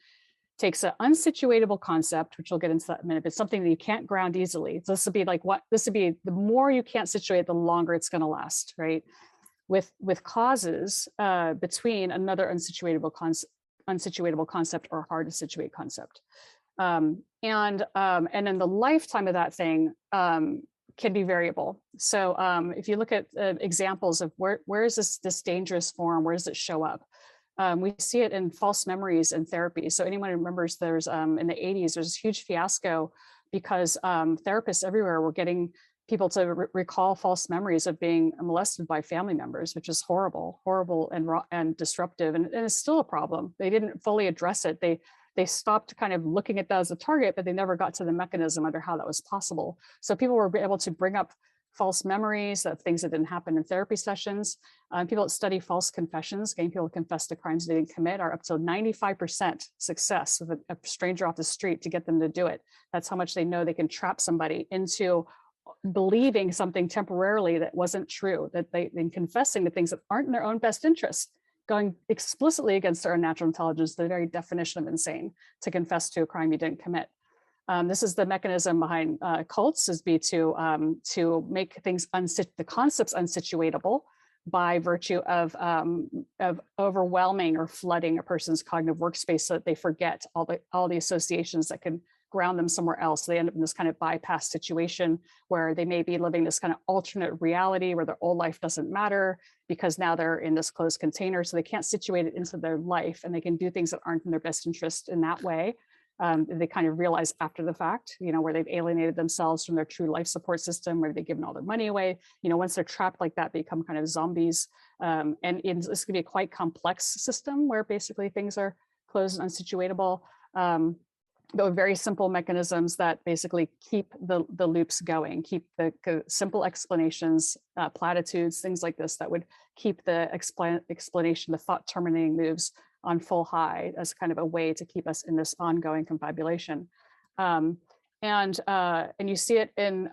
takes an unsituatable concept, which we'll get into that in a minute, but something that you can't ground easily. So this would be like the more you can't situate, the longer it's going to last, right? With causes between another unsituatable concept or hard to situate concept. And then the lifetime of that thing can be variable. So if you look at examples of where is this dangerous form, where does it show up? We see it in false memories in therapy. So anyone who remembers, there's in the 80s, there's this huge fiasco because therapists everywhere were getting people to recall false memories of being molested by family members, which is horrible and disruptive, and it's still a problem. They didn't fully address it. They stopped kind of looking at that as a target, but they never got to the mechanism under how that was possible. So people were able to bring up false memories, things that didn't happen in therapy sessions. People that study false confessions, getting people to confess to crimes they didn't commit, are up to 95% success with a stranger off the street to get them to do it. That's how much they know they can trap somebody into believing something temporarily that wasn't true, that in confessing to things that aren't in their own best interest, going explicitly against their own natural intelligence, the very definition of insane, to confess to a crime you didn't commit. This is the mechanism behind cults, is to make things the concepts unsituatable by virtue of overwhelming or flooding a person's cognitive workspace so that they forget all the associations that can ground them somewhere else. They end up in this kind of bypass situation where they may be living this kind of alternate reality where their old life doesn't matter because now they're in this closed container, so they can't situate it into their life, and they can do things that aren't in their best interest in that way. They kind of realize after the fact, where they've alienated themselves from their true life support system, where they've given all their money away. Once they're trapped like that, they become kind of zombies. And this could be a quite complex system where basically things are closed and unsituatable. But with very simple mechanisms that basically keep the loops going, keep the simple explanations, platitudes, things like this that would keep the explanation, the thought terminating moves on full high as kind of a way to keep us in this ongoing confabulation. And you see it in,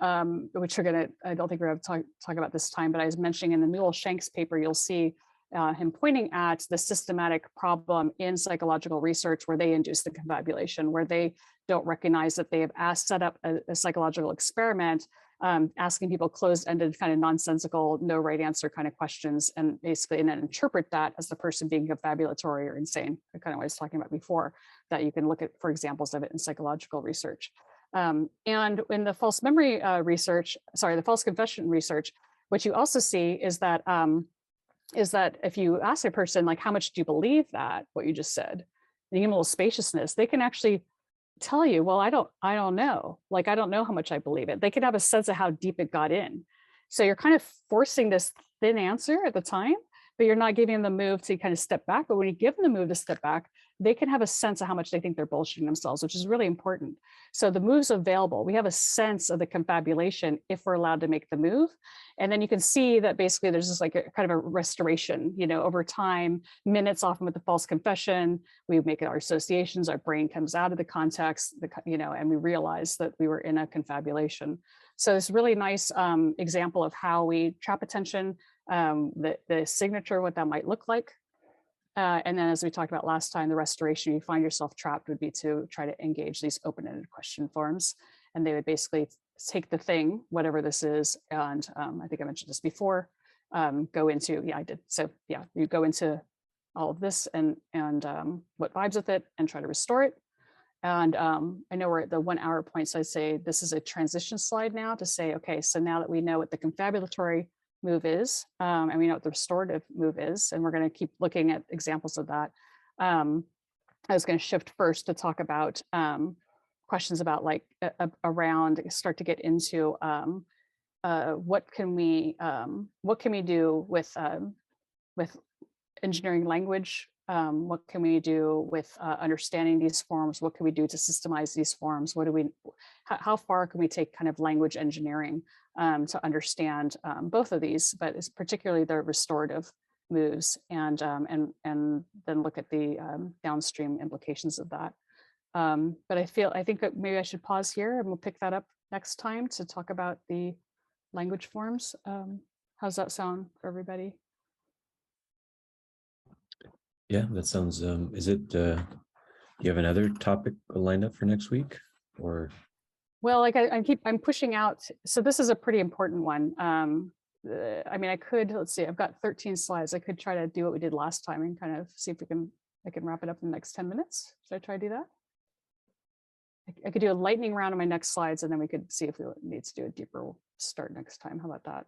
which I don't think we're going to talk about this time, but I was mentioning in the Newell Shanks paper, you'll see him pointing at the systematic problem in psychological research where they induce the confabulation, where they don't recognize that they have set up a psychological experiment, asking people closed-ended, kind of nonsensical, no right answer kind of questions, and basically then interpret that as the person being confabulatory or insane. I kind of what I was talking about before, that you can look at for examples of it in psychological research. And in the false memory the false confession research, what you also see is that if you ask a person, like, how much do you believe that, what you just said, the human spaciousness, they can actually tell you, well, I don't know. Like, I don't know how much I believe it. They can have a sense of how deep it got in. So you're kind of forcing this thin answer at the time, but you're not giving them the move to kind of step back. But when you give them the move to step back, they can have a sense of how much they think they're bullshitting themselves, which is really important. So the move's available. We have a sense of the confabulation if we're allowed to make the move. And then you can see that basically there's just like a kind of a restoration, over time, minutes often with the false confession, we make our associations, our brain comes out of the context, and we realize that we were in a confabulation. So it's really nice example of how we trap attention, the signature, what that might look like. And then as we talked about last time, the restoration, you find yourself trapped would be to try to engage these open-ended question forms. And they would basically take the thing, whatever this is, and I think I mentioned this before, go into, yeah, I did. So yeah, you go into all of this and what vibes with it and try to restore it. And I know we're at the 1 hour point, so I'd say this is a transition slide now to say, okay, so now that we know what the confabulatory move is, and we know what the restorative move is, and we're going to keep looking at examples of that. I was going to shift first to talk about questions about like around, start to get into what can we do with engineering language. What can we do with understanding these forms? What can we do to systemize these forms? How far can we take kind of language engineering to understand both of these, but it's particularly the restorative moves, and then look at the downstream implications of that. But I think that maybe I should pause here and we'll pick that up next time to talk about the language forms. How's that sound for everybody? Yeah, that sounds, is it, do you have another topic lined up for next week, or? Well, like I'm pushing out. So this is a pretty important one. I mean, I could, let's see, I've got 13 slides. I could try to do what we did last time and kind of see if I can wrap it up in the next 10 minutes. Should I try to do that? I could do a lightning round on my next slides, and then we could see if we need to do a deeper start next time. How about that?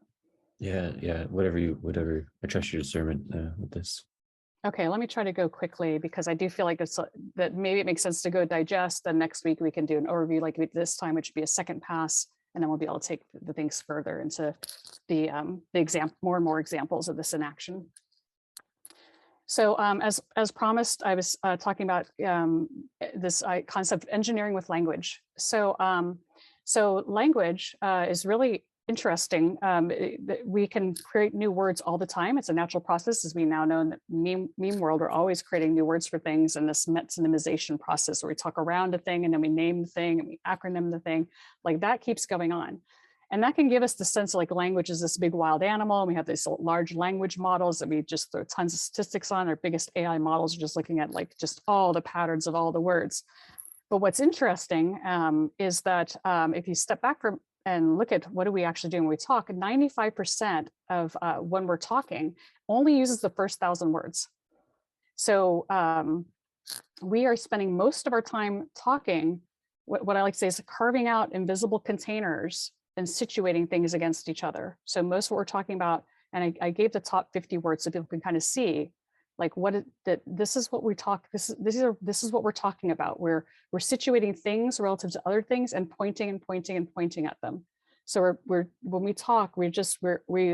Yeah, whatever, I trust your discernment with this. Okay, let me try to go quickly because I do feel like that maybe it makes sense to go digest. Then next week we can do an overview like we did this time, which would be a second pass, and then we'll be able to take the things further into the more and more examples of this in action. So as promised, I was talking about this concept of engineering with language. So language is really interesting. We can create new words all the time. It's a natural process, as we now know in the meme world. We're always creating new words for things, and this metonymization process where we talk around a thing and then we name the thing and we acronym the thing, like that keeps going on. And that can give us the sense of like language is this big wild animal. And we have these large language models that we just throw tons of statistics on. Our biggest AI models are just looking at like just all the patterns of all the words. But what's interesting is that if you step back from and look at what do we actually do when we talk, 95% of when we're talking only uses the first 1,000 words. So we are spending most of our time talking, what I like to say is carving out invisible containers and situating things against each other. So most of what we're talking about, and I gave the top 50 words so people can kind of see like this is what we talk, this is what we're talking about. We're situating things relative to other things and pointing and pointing and pointing at them. So when we talk, we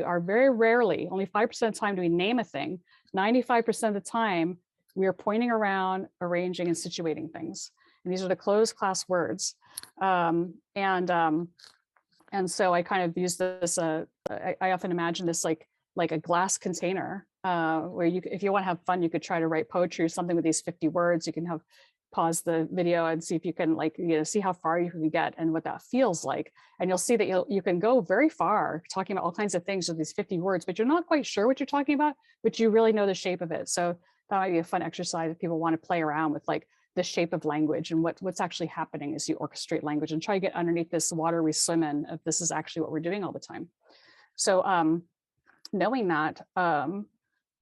are very rarely, only 5% of the time do we name a thing. 95% of the time we are pointing around, arranging and situating things. And these are the closed class words. And so I kind of use this, I often imagine this like a glass container where if you want to have fun, you could try to write poetry or something with these 50 words. You can pause the video and see if you can see how far you can get and what that feels like. And you'll see that you can go very far talking about all kinds of things with these 50 words, but you're not quite sure what you're talking about, but you really know the shape of it. So that might be a fun exercise if people want to play around with like the shape of language and what's actually happening as you orchestrate language and try to get underneath this water we swim in if this is actually what we're doing all the time. So knowing that,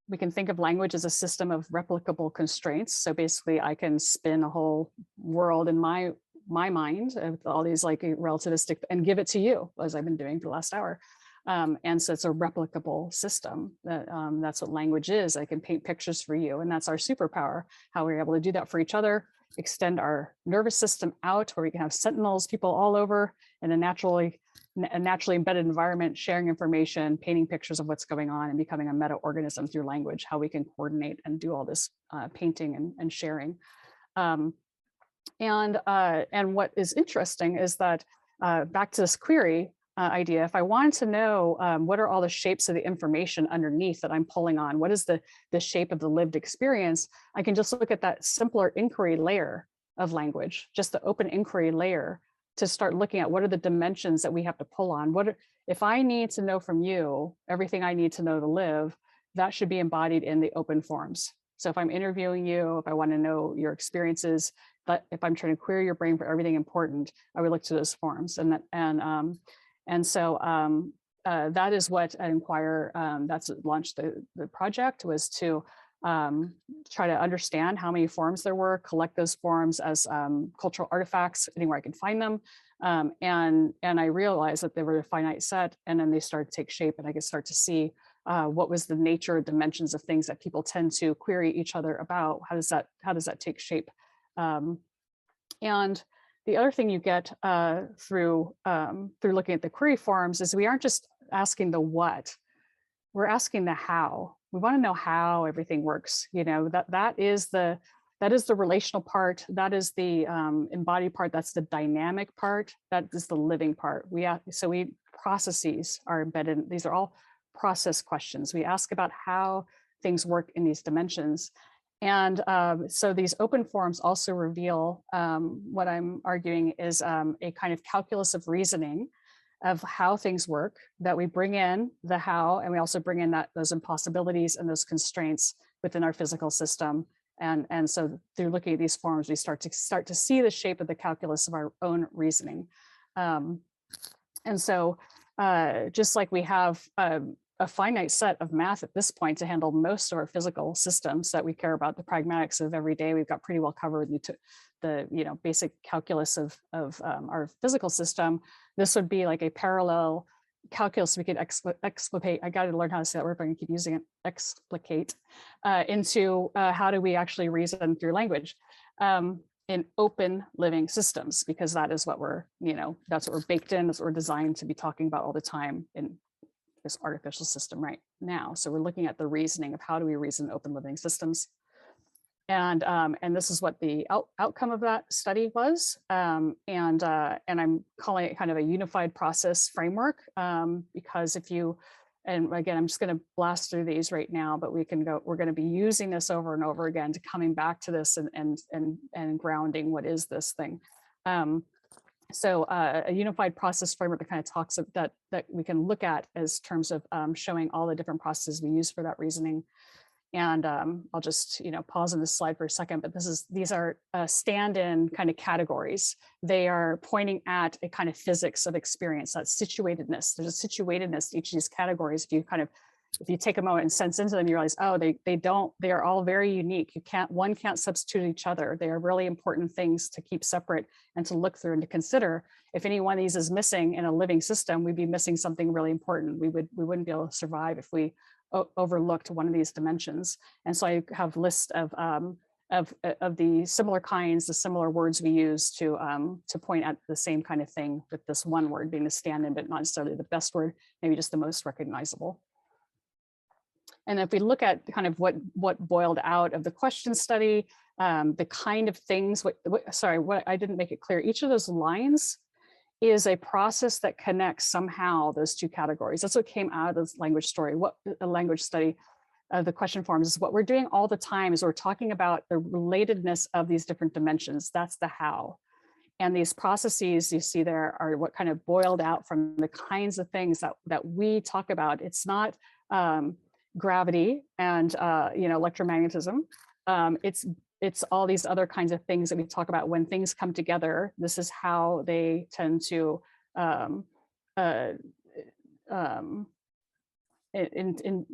we can think of language as a system of replicable constraints. So basically I can spin a whole world in my mind with all these like relativistic and give it to you, as I've been doing for the last hour. And so it's a replicable system. That's what language is. I can paint pictures for you, and that's our superpower, how we're able to do that for each other, extend our nervous system out where we can have sentinels, people all over in a naturally a naturally embedded environment, sharing information, painting pictures of what's going on, and becoming a meta-organism through language, how we can coordinate and do all this painting and sharing. And what is interesting is that back to this query idea, if I wanted to know what are all the shapes of the information underneath that I'm pulling on, what is the shape of the lived experience, I can just look at that simpler inquiry layer of language, just the open inquiry layer, to start looking at what are the dimensions that we have to pull on. If I need to know from you everything I need to know to live, that should be embodied in the open forms. So if I'm interviewing you, if I want to know your experiences, but if I'm trying to query your brain for everything important, I would look to those forms. So that is what Inquire, that's what launched the project, was to try to understand how many forms there were, collect those forms as cultural artifacts anywhere I could find them. And I realized that they were a finite set, and then they started to take shape, and I could start to see what was the nature, dimensions of things that people tend to query each other about. How does that take shape? And the other thing you get through looking at the query forms is we aren't just asking the what, we're asking the how. We want to know how everything works. You know, that is the relational part. That is the embodied part. That's the dynamic part. That is the living part. Processes are embedded. These are all process questions. We ask about how things work in these dimensions. And so these open forms also reveal what I'm arguing is a kind of calculus of reasoning of how things work, that we bring in the how, and we also bring in those impossibilities and those constraints within our physical system. And so through looking at these forms, we start to see the shape of the calculus of our own reasoning. And so just like we have a finite set of math at this point to handle most of our physical systems that we care about, the pragmatics of every day, we've got pretty well covered the basic calculus of our physical system. This would be like a parallel calculus we could explicate. I got to learn how to say that word, but I can keep using it. Explicate into how do we actually reason through language in open living systems, because that is what that's what we're baked in, that's what we're designed to be talking about all the time in this artificial system right now. So we're looking at the reasoning of how do we reason in open living systems. And this is what the outcome of that study was. And I'm calling it kind of a unified process framework, because and again, I'm just going to blast through these right now, but we're going to be using this over and over again to coming back to this and grounding what is this thing. So a unified process framework that kind of talks of that we can look at as terms of showing all the different processes we use for that reasoning. And I'll just pause on this slide for a second, but these are stand-in kind of categories. They are pointing at a kind of physics of experience, that situatedness. There's a situatedness to each of these categories. If you take a moment and sense into them, you realize, oh, they are all very unique. One can't substitute each other. They are really important things to keep separate and to look through and to consider. If any one of these is missing in a living system, we'd be missing something really important. We wouldn't be able to survive if we overlooked one of these dimensions. And so I have lists of the similar kinds, the similar words we use to point at the same kind of thing, with this one word being the stand-in, but not necessarily the best word, maybe just the most recognizable. And if we look at kind of what boiled out of the question study, the kind of things, what I didn't make it clear, each of those lines is a process that connects somehow those two categories. That's what came out of this language story. What a language study of the question forms is what we're doing all the time is we're talking about the relatedness of these different dimensions. That's the how. And these processes you see there are what kind of boiled out from the kinds of things that we talk about. It's not gravity and electromagnetism. It's all these other kinds of things that we talk about. When things come together, this is how they tend to not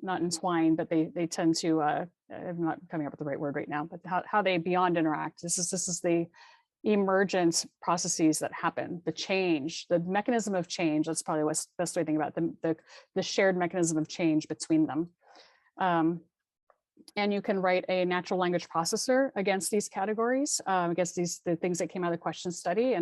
entwine, but they tend to I'm not coming up with the right word right now, but how they beyond interact. This is the emergent processes that happen, the change, the mechanism of change. That's probably what's the best way to think about the shared mechanism of change between them. And you can write a natural language processor against these categories, against the things that came out of the question study.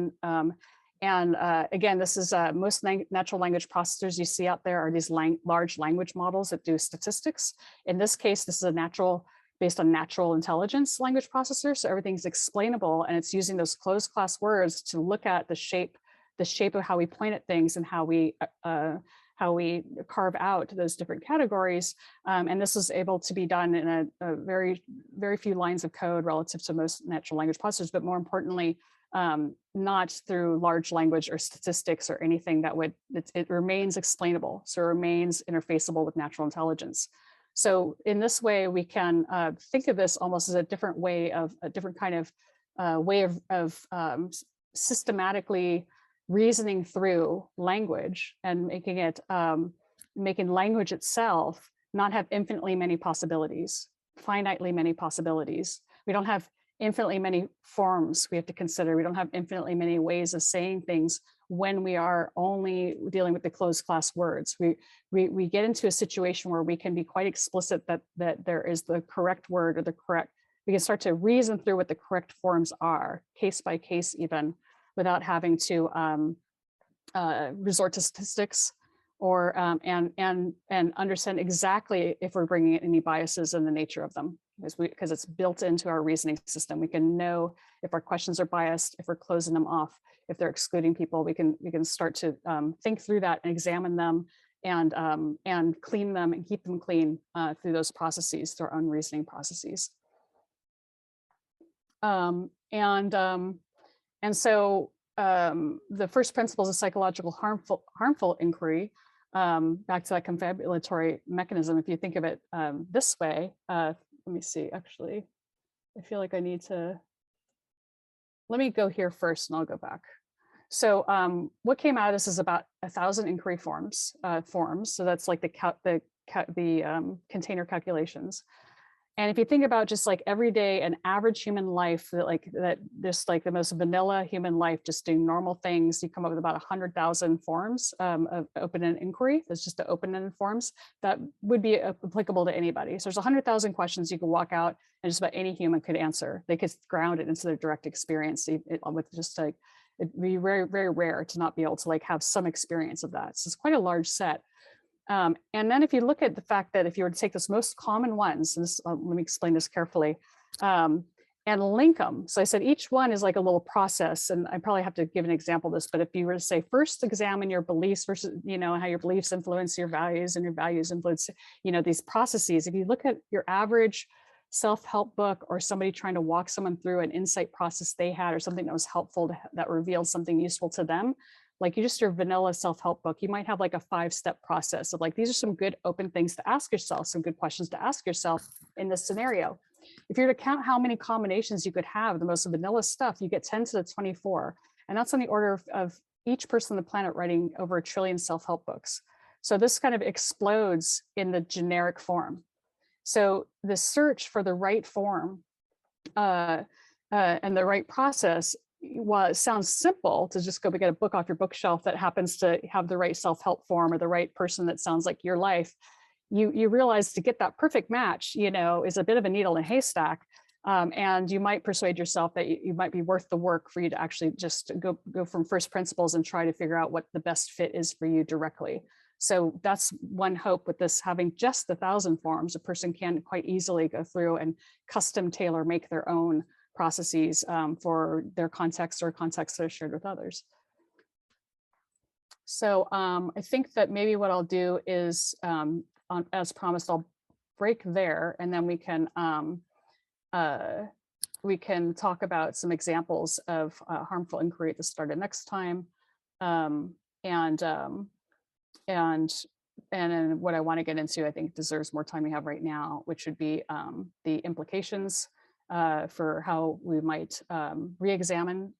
And again, this is most natural language processors you see out there are these large language models that do statistics. In this case, this is a based on natural intelligence language processor. So everything's explainable, and it's using those closed class words to look at the shape of how we point at things and how we carve out those different categories. And this is able to be done in a very, very few lines of code relative to most natural language processors, but more importantly, not through large language or statistics or anything that would, it remains explainable. So it remains interfaceable with natural intelligence. So in this way, we can think of this almost as a different way of, a different kind of way of systematically reasoning through language and making it, making language itself not have infinitely many possibilities, finitely many possibilities. We don't have infinitely many forms we have to consider. We don't have infinitely many ways of saying things when we are only dealing with the closed class words. We get into a situation where we can be quite explicit that there is the correct word or the correct, we can start to reason through what the correct forms are, case by case even, without having to resort to statistics or and understand exactly if we're bringing in any biases in the nature of them, because it's built into our reasoning system. We can know if our questions are biased, if we're closing them off, if they're excluding people. We can start to think through that and examine them and clean them and keep them clean through those processes, through our own reasoning processes. And so the first principles of psychological harmful inquiry, back to that confabulatory mechanism, if you think of it this way, let me see, actually, I feel like I need to, let me go here first and I'll go back. So what came out of this is about 1,000 inquiry forms. So that's like the container calculations. And if you think about just like everyday and average human life, that just like the most vanilla human life, just doing normal things, you come up with about 100,000 forms of open-ended inquiry. That's just the open-ended forms that would be applicable to anybody. So there's 100,000 questions you could walk out and just about any human could answer. They could ground it into their direct experience with just like, it'd be very, very rare to not be able to like have some experience of that. So it's quite a large set. And then if you look at the fact that if you were to take those most common ones, and this, let me explain this carefully, and link them. So I said each one is like a little process, and I probably have to give an example of this, but if you were to say, first examine your beliefs versus, how your beliefs influence your values and your values influence, these processes. If you look at your average self-help book or somebody trying to walk someone through an insight process they had or something that was helpful, that revealed something useful to them, like your vanilla self-help book, you might have like a 5-step process of like, these are some good open things to ask yourself, some good questions to ask yourself in this scenario. If you're to count how many combinations you could have, the most vanilla stuff, you get 10 to the 24. And that's on the order of each person on the planet writing over 1 trillion self-help books. So this kind of explodes in the generic form. So the search for the right form and the right process, sounds simple to just go get a book off your bookshelf that happens to have the right self-help form or the right person that sounds like your life. You realize to get that perfect match, is a bit of a needle in a haystack. And you might persuade yourself that you might be worth the work for you to actually just go from first principles and try to figure out what the best fit is for you directly. So that's one hope with this, having just 1,000 forms, a person can quite easily go through and custom tailor make their own processes for their context or contexts that are shared with others. So I think that maybe what I'll do is, as promised, I'll break there, and then we can talk about some examples of harmful inquiry at the start of next time, and then what I want to get into, I think deserves more time we have right now, which would be the implications for how we might re-examine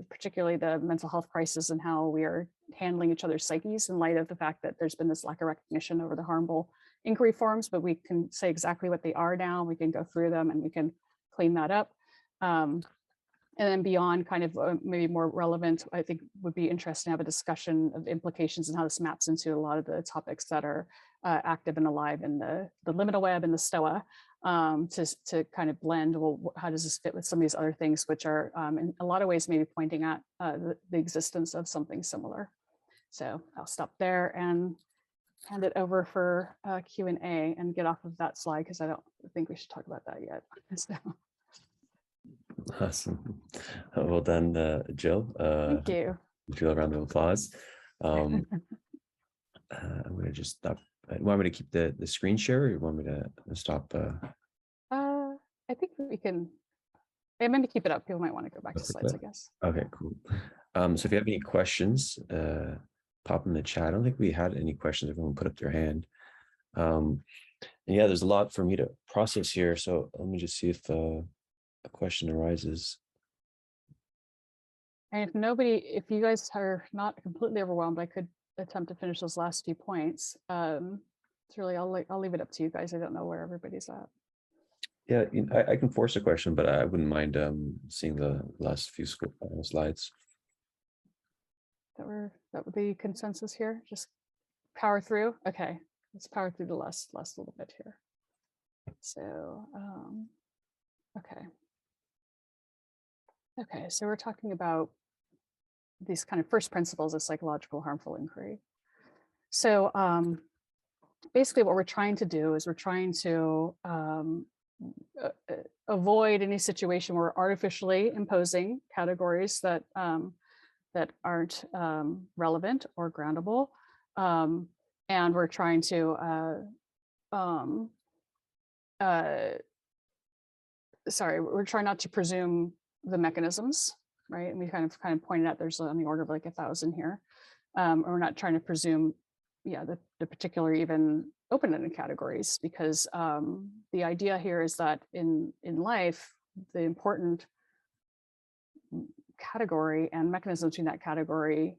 particularly the mental health crisis and how we are handling each other's psyches in light of the fact that there's been this lack of recognition over the harmful inquiry forms, but we can say exactly what they are now. We can go through them and we can clean that up. And then beyond, kind of maybe more relevant, I think would be interesting to have a discussion of implications and how this maps into a lot of the topics that are active and alive in the liminal web and the STOA, to kind of blend, well, how does this fit with some of these other things, which are in a lot of ways maybe pointing at the existence of something similar. So I'll stop there and hand it over for Q&A and get off of that slide, because I don't think we should talk about that yet. So. Awesome. Well done, Jill. Thank you. Feel a round of applause. I'm going to just stop. You want me to keep the screen share, or you want me to stop? I think we can. I'm going to keep it up. People might want to go back to slides, I guess. Okay, cool. So if you have any questions, pop in the chat. I don't think we had any questions. Everyone put up their hand. And yeah, there's a lot for me to process here. So let me just see if a question arises. And if you guys are not completely overwhelmed, I could attempt to finish those last few points. It's really, I'll leave it up to you guys. I don't know where everybody's at. Yeah, I can force a question, but I wouldn't mind seeing the last few slides. That would be consensus here. Just power through. Okay, let's power through the last little bit here. So, okay, so we're talking about these kind of first principles of psychological harmful inquiry. So basically what we're trying to do is we're trying to avoid any situation where we're artificially imposing categories that that aren't relevant or groundable. And we're trying to we're trying not to presume the mechanisms, right? And we kind of pointed out there's on the order of like 1,000 here. We're not trying to presume, the particular even open-ended categories, because the idea here is that in life, the important category and mechanisms in that category,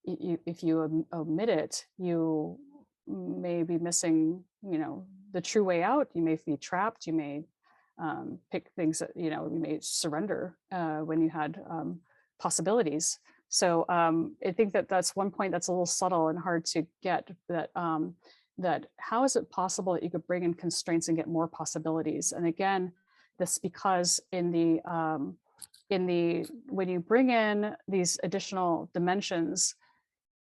if you omit it, you may be missing, the true way out. You may be trapped. You may pick things that, you may surrender when you had possibilities. So I think that that's one point that's a little subtle and hard to get, that that how is it possible that you could bring in constraints and get more possibilities? And again, this because in the when you bring in these additional dimensions,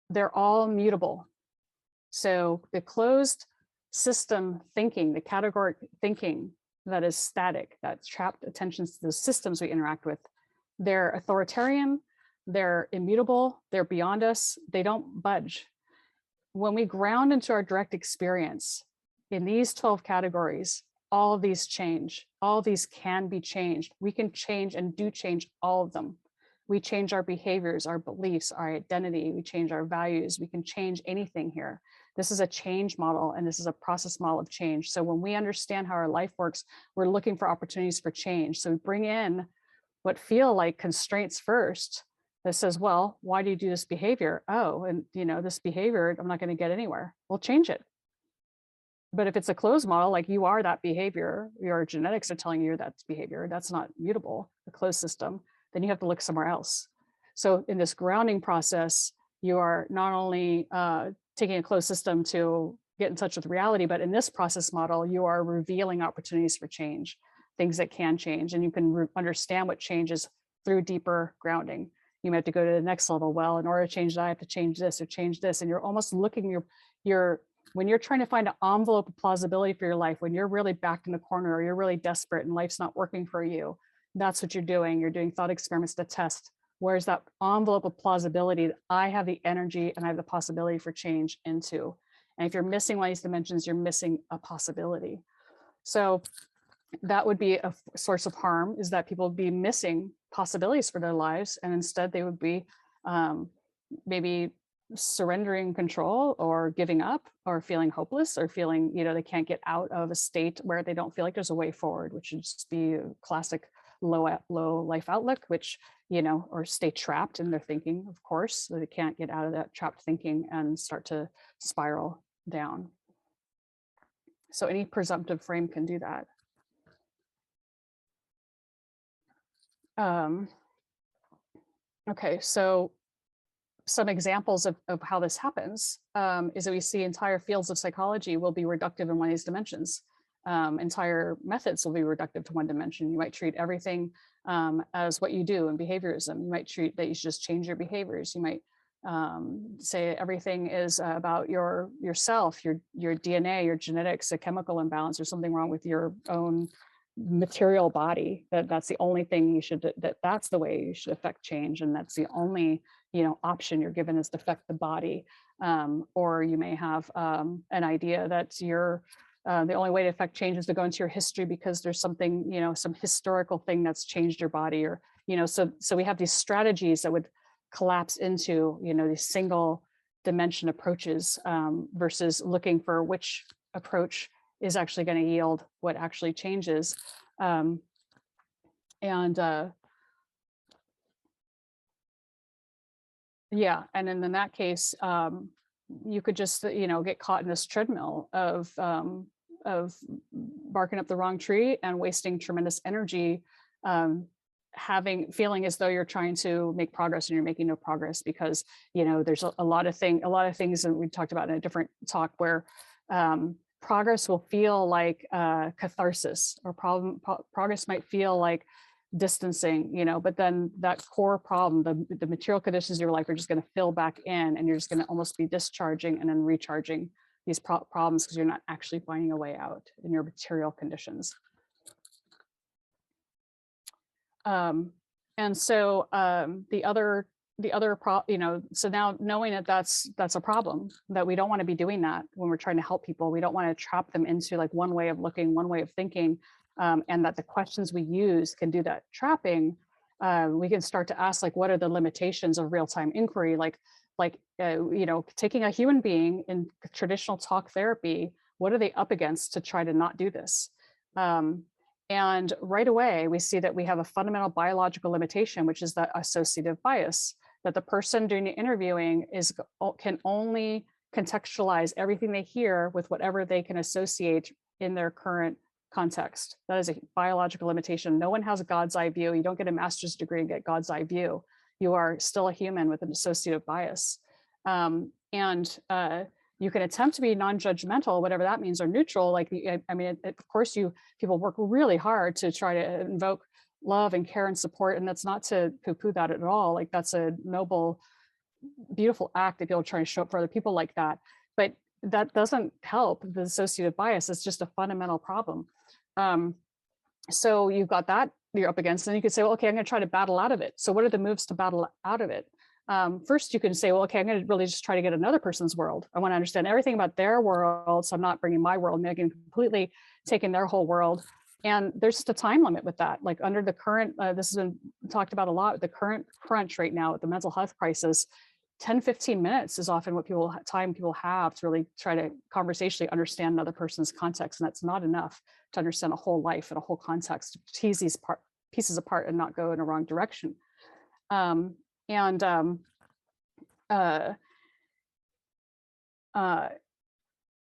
they're all mutable. So the closed system thinking, the categoric thinking that is static, that's trapped attentions to the systems we interact with, they're authoritarian, they're immutable, they're beyond us, they don't budge. When we ground into our direct experience in these 12 categories, all of these change, all of these can be changed. We can change and do change all of them. We change our behaviors, our beliefs, our identity, we change our values, we can change anything here. This is a change model, and this is a process model of change. So when we understand how our life works, we're looking for opportunities for change. So we bring in what feel like constraints first that says, well, why do you do this behavior? Oh, and this behavior, I'm not going to get anywhere. We'll change it. But if it's a closed model, like you are that behavior, your genetics are telling you that behavior, that's not mutable, a closed system, then you have to look somewhere else. So in this grounding process, you are not only taking a closed system to get in touch with reality, but in this process model, you are revealing opportunities for change, things that can change, and you can understand what changes through deeper grounding. You might have to go to the next level. Well, in order to change that, I have to change this or change this. And you're almost looking when you're trying to find an envelope of plausibility for your life, when you're really backed in the corner or you're really desperate and life's not working for you, that's what you're doing. You're doing thought experiments to test, where's that envelope of plausibility that I have the energy and I have the possibility for change into. And if you're missing one of these dimensions, you're missing a possibility. So that would be a source of harm, is that people would be missing possibilities for their lives. And instead they would be maybe surrendering control or giving up or feeling hopeless or feeling, they can't get out of a state where they don't feel like there's a way forward, which would just be a classic low life outlook, which, or stay trapped in their thinking, of course, so they can't get out of that trapped thinking and start to spiral down. So any presumptive frame can do that. Okay, so some examples of how this happens is that we see entire fields of psychology will be reductive in one of these dimensions. Entire methods will be reductive to one dimension. You might treat everything as what you do in behaviorism. You might treat that you should just change your behaviors. You might say everything is about yourself, your DNA, your genetics, a chemical imbalance, or something wrong with your own material body. That's the only thing you should, that's the way you should affect change, and that's the only option you're given is to affect the body. Or you may have an idea that you're the only way to affect change is to go into your history because there's something, some historical thing that's changed your body, or so we have these strategies that would collapse into these single dimension approaches versus looking for which approach is actually going to yield what actually changes. Yeah, and then in that case, you could just get caught in this treadmill of barking up the wrong tree and wasting tremendous energy, feeling as though you're trying to make progress and you're making no progress because there's a lot of things that we talked about in a different talk where progress will feel like catharsis, or progress might feel like distancing, but then that core problem, the material conditions of your life are just going to fill back in, and you're just going to almost be discharging and then recharging these problems because you're not actually finding a way out in your material conditions. And so so now knowing that that's a problem, that we don't want to be doing that when we're trying to help people. We don't want to trap them into like one way of looking, one way of thinking, and that the questions we use can do that trapping. We can start to ask, like, what are the limitations of real-time inquiry? Like taking a human being in traditional talk therapy, what are they up against to try to not do this? And right away, we see that we have a fundamental biological limitation, which is that associative bias, that the person doing the interviewing can only contextualize everything they hear with whatever they can associate in their current context. That is a biological limitation. No one has a God's eye view. You don't get a master's degree and get God's eye view. You are still a human with an associative bias. You can attempt to be non-judgmental, whatever that means, or neutral. Like, of course, people work really hard to try to invoke love and care and support, and that's not to poo-poo that at all. Like, that's a noble, beautiful act that people try to show up for other people like that. But that doesn't help the associative bias. It's just a fundamental problem. So you've got that you're up against, and you could say, well, okay, I'm going to try to battle out of it. So what are the moves to battle out of it? First, you can say, well, okay, I'm going to really just try to get another person's world. I want to understand everything about their world, so I'm not bringing my world, I'm completely taking their whole world. And there's just a time limit with that. Like under the current, this has been talked about a lot, the current crunch right now with the mental health crisis, 10, 15 minutes is often what people have to really try to conversationally understand another person's context. And that's not enough to understand a whole life and a whole context, to tease these pieces apart and not go in a wrong direction.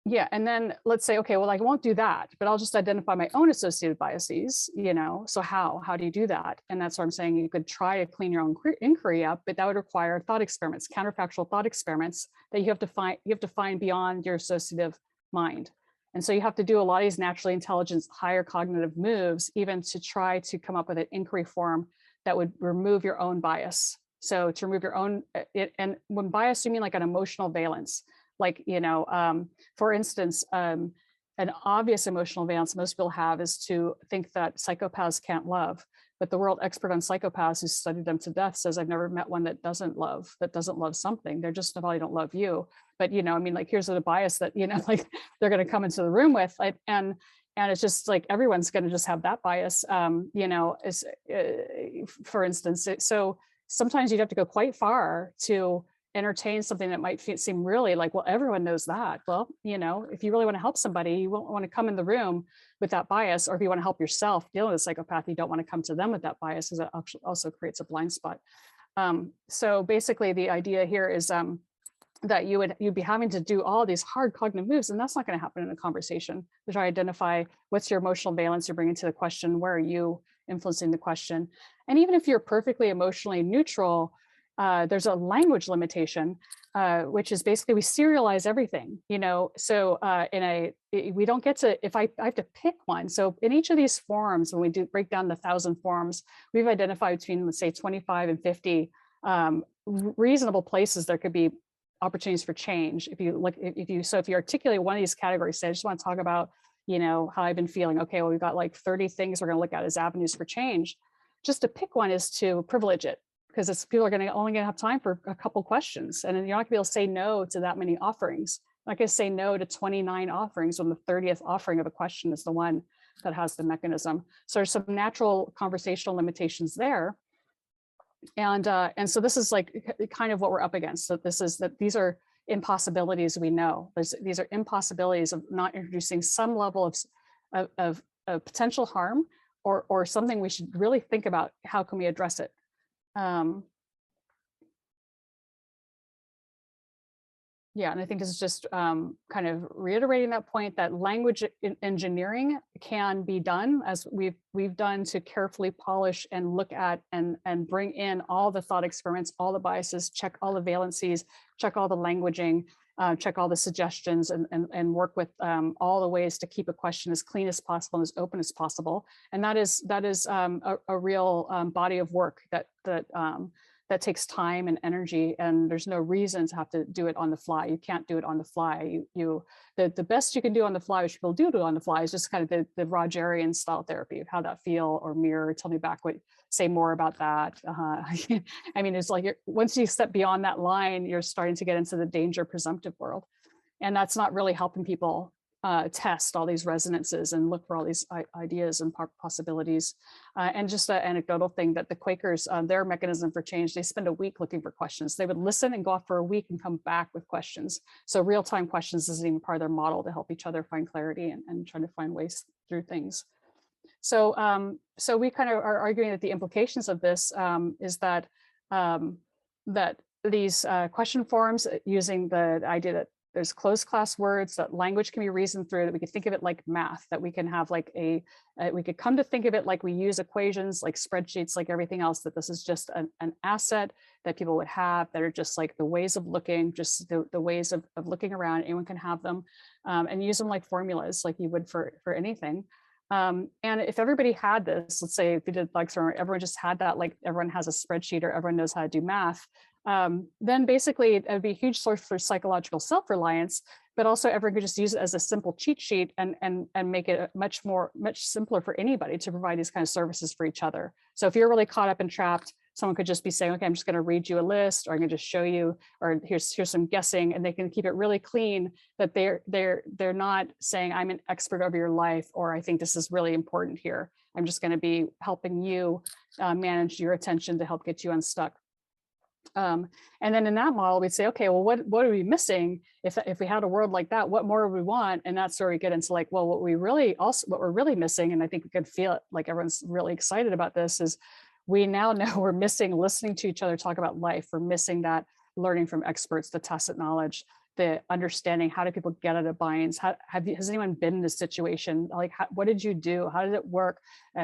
Yeah, and then let's say, okay, well, I won't do that, but I'll just identify my own associated biases, so how do you do that? And that's what I'm saying. You could try to clean your own inquiry up, but that would require thought experiments, counterfactual thought experiments that you have to find beyond your associative mind. And so you have to do a lot of these naturally intelligent, higher cognitive moves, even to try to come up with an inquiry form that would remove your own bias. So to remove your own, and when bias, you mean like an emotional valence. Like, for instance, an obvious emotional valence most people have is to think that psychopaths can't love. But the world expert on psychopaths who studied them to death says, I've never met one that doesn't love something. They're just probably don't love you. But, like, here's the bias that, like they're going to come into the room with. And it's just like, everyone's going to just have that bias, for instance. So sometimes you'd have to go quite far to entertain something that might seem really like, well, everyone knows that. Well, if you really want to help somebody, you won't want to come in the room with that bias. Or if you want to help yourself deal with a psychopath, you don't want to come to them with that bias, because it also creates a blind spot. So basically the idea here is that you'd be having to do all these hard cognitive moves, and that's not going to happen in a conversation to try to identify what's your emotional valence you're bringing to the question, where are you influencing the question. And even if you're perfectly emotionally neutral, there's a language limitation, which is basically we serialize everything, you know. So we don't get to, if I have to pick one. So in each of these forums, when we do break down the 1,000 forums, we've identified between, let's say, 25 and 50 reasonable places there could be opportunities for change. If you articulate one of these categories, say, I just want to talk about, you know, how I've been feeling. Okay, well, we've got like 30 things we're going to look at as avenues for change. Just to pick one is to privilege it, because people are only going to have time for a couple questions, and then you're not going to be able to say no to that many offerings. I'm not going to say no to 29 offerings when the 30th offering of a question is the one that has the mechanism. So there's some natural conversational limitations there. And so this is like kind of what we're up against. So these are impossibilities we know. These are impossibilities of not introducing some level of potential harm, or something we should really think about. How can we address it? Yeah, and I think this is just kind of reiterating that point that language engineering can be done, as we've done, to carefully polish and look at and bring in all the thought experiments, all the biases, check all the valencies, check all the languaging, check all the suggestions, and work with all the ways to keep a question as clean as possible and as open as possible. And that is a real body of work that takes time and energy, and there's no reason to have to do it on the fly. You can't do it on the fly. The best you can do on the fly, which people do on the fly, is just kind of the Rogerian style therapy of how that feel, or mirror, tell me back say more about that. I mean, it's like once you step beyond that line, you're starting to get into the danger presumptive world. And that's not really helping people test all these resonances and look for all these ideas and possibilities. And just an anecdotal thing, that the Quakers, their mechanism for change, they spend a week looking for questions. They would listen and go off for a week and come back with questions. So real-time questions isn't even part of their model to help each other find clarity and try to find ways through things. So so we kind of are arguing that the implications of this is that that these question forums, using the idea that there's closed class words, that language can be reasoned through, that we could think of it like math, that we can have like we could come to think of it like we use equations, like spreadsheets, like everything else, that this is just an asset that people would have, that are just like the ways of looking, just the ways of looking around. Anyone can have them and use them like formulas, like you would for anything. And if everybody had this, let's say if we did like, everyone just had that, like everyone has a spreadsheet or everyone knows how to do math, then basically it would be a huge source for psychological self-reliance, but also everyone could just use it as a simple cheat sheet and make it much simpler for anybody to provide these kind of services for each other. So if you're really caught up and trapped, someone could just be saying, okay, I'm just going to read you a list, or I'm going to just show you, or here's some guessing, and they can keep it really clean, that they're not saying I'm an expert over your life, or I think this is really important here. I'm just going to be helping you manage your attention to help get you unstuck. And then in that model, we'd say, okay, well, what are we missing? If we had a world like that, what more would we want? And that's where we get into like, well, what we're really missing, and I think we could feel it, like everyone's really excited about this, is we now know we're missing listening to each other talk about life. We're missing that learning from experts, the tacit knowledge, the understanding, how do people get out of binds? Has anyone been in this situation? Like, what did you do? How did it work?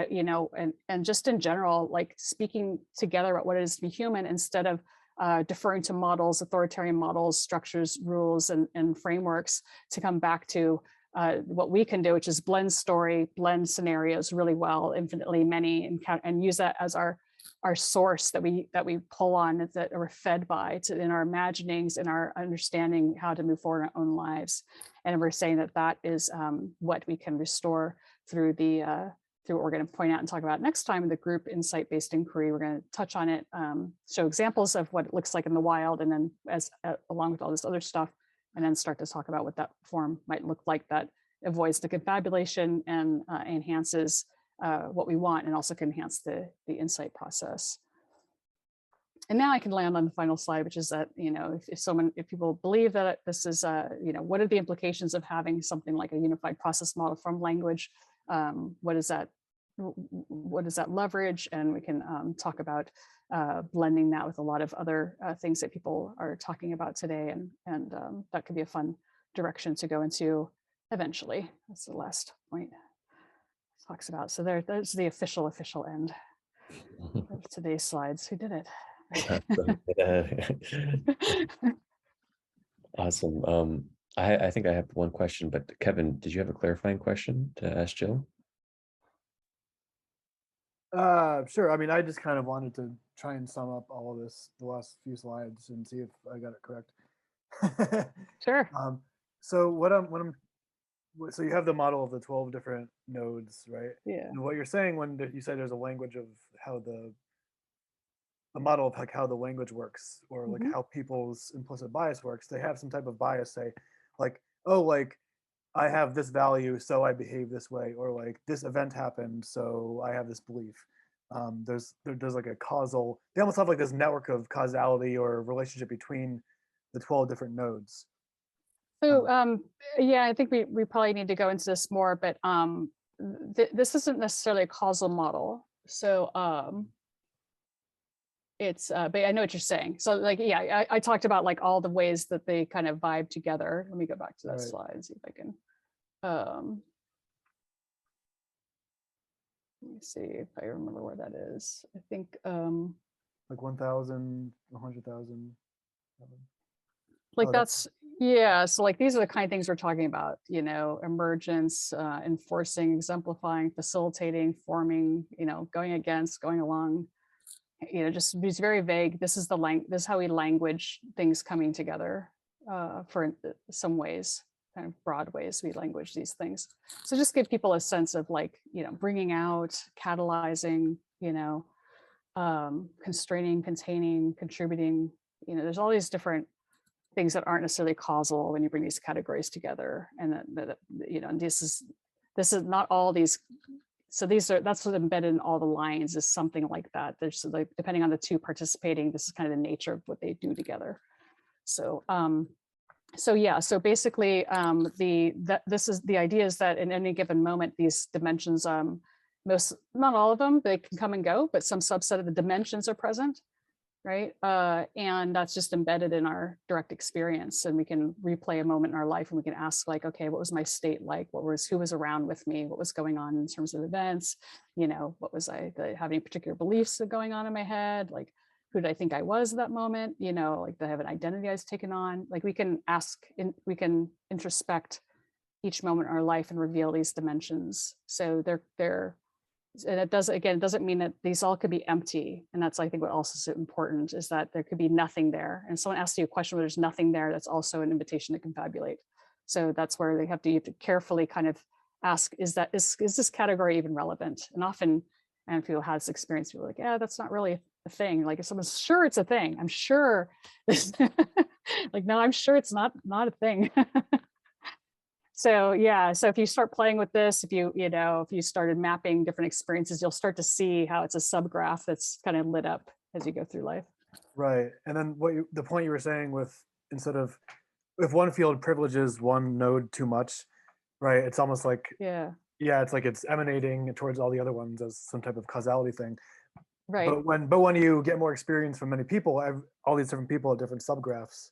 You know, and just in general, like speaking together about what it is to be human, instead of deferring to models, authoritarian models, structures, rules, and frameworks, to come back to what we can do, which is blend story, blend scenarios really well, infinitely many, and use that as our source that we pull on, that we're fed by in our imaginings, in our understanding how to move forward in our own lives. And we're saying that is what we can restore through what we're going to point out and talk about next time in the group insight-based inquiry. We're going to touch on it, show examples of what it looks like in the wild, and then along with all this other stuff, and then start to talk about what that form might look like, that avoids the confabulation and enhances what we want, and also can enhance the insight process. And now I can land on the final slide, which is that, you know, if people believe that this is, you know, what are the implications of having something like a unified process model from language? What does that leverage? And we can talk about blending that with a lot of other things that people are talking about today, and that could be a fun direction to go into eventually. That's the last point. talks about. So there's the official end of today's slides. Who did it? Awesome. I think I have one question, but Kevin, did you have a clarifying question to ask Jill? Sure. I mean, I just kind of wanted to try and sum up all of this, the last few slides, and see if I got it correct. Sure. So so you have the model of the 12 different nodes, right? Yeah. And what you're saying when you say there's a language of how the model of like how the language works, or like how people's implicit bias works, they have some type of bias, say, like, oh, like I have this value, so I behave this way, or like this event happened, so I have this belief. There's like a causal. They almost have like this network of causality or relationship between the 12 different nodes. So yeah, I think we probably need to go into this more, but this isn't necessarily a causal model. So it's but I know what you're saying. So like, yeah, I talked about like all the ways that they kind of vibe together. Let me go back to that slide and see if I can let me see if I remember where that is. I think like 1,000, 100,000. Like that's, yeah. So like, these are the kind of things we're talking about, you know, emergence, enforcing, exemplifying, facilitating, forming, you know, going against, going along, you know, just these very vague. This is this is how we language things coming together for some ways, kind of broad ways we language these things. So just give people a sense of like, you know, bringing out, catalyzing, you know, constraining, containing, contributing, you know, there's all these different things that aren't necessarily causal when you bring these categories together. And that you know, this is not all these. So that's what's embedded in all the lines, is something like that. There's like, depending on the two participating, this is kind of the nature of what they do together. So so yeah, so basically this is the idea, is that in any given moment, these dimensions, not all of them, they can come and go, but some subset of the dimensions are present, right? And that's just embedded in our direct experience. And we can replay a moment in our life and we can ask like, okay, what was my state like? who was around with me? What was going on in terms of events? You know, what was did I have any particular beliefs going on in my head? Like, who did I think I was at that moment? You know, like, did I have an identity I was taken on? Like, we can we can introspect each moment in our life and reveal these dimensions. So and it doesn't mean that these all could be empty. And that's, I think, what also is important, is that there could be nothing there. And someone asks you a question where there's nothing there, that's also an invitation to confabulate. So that's where you have to carefully kind of ask, is this category even relevant? And often, and people have this experience, people are like, yeah, that's not really a thing. Like, if someone's sure it's a thing, I'm sure this, like, no, I'm sure it's not a thing. So yeah, so if you start playing with this, if you started mapping different experiences, you'll start to see how it's a subgraph that's kind of lit up as you go through life. Right. And then the point you were saying with, instead of, if one field privileges one node too much, right, it's almost like, yeah, it's like it's emanating towards all the other ones as some type of causality thing. Right. But when you get more experience from many people, all these different people have different subgraphs.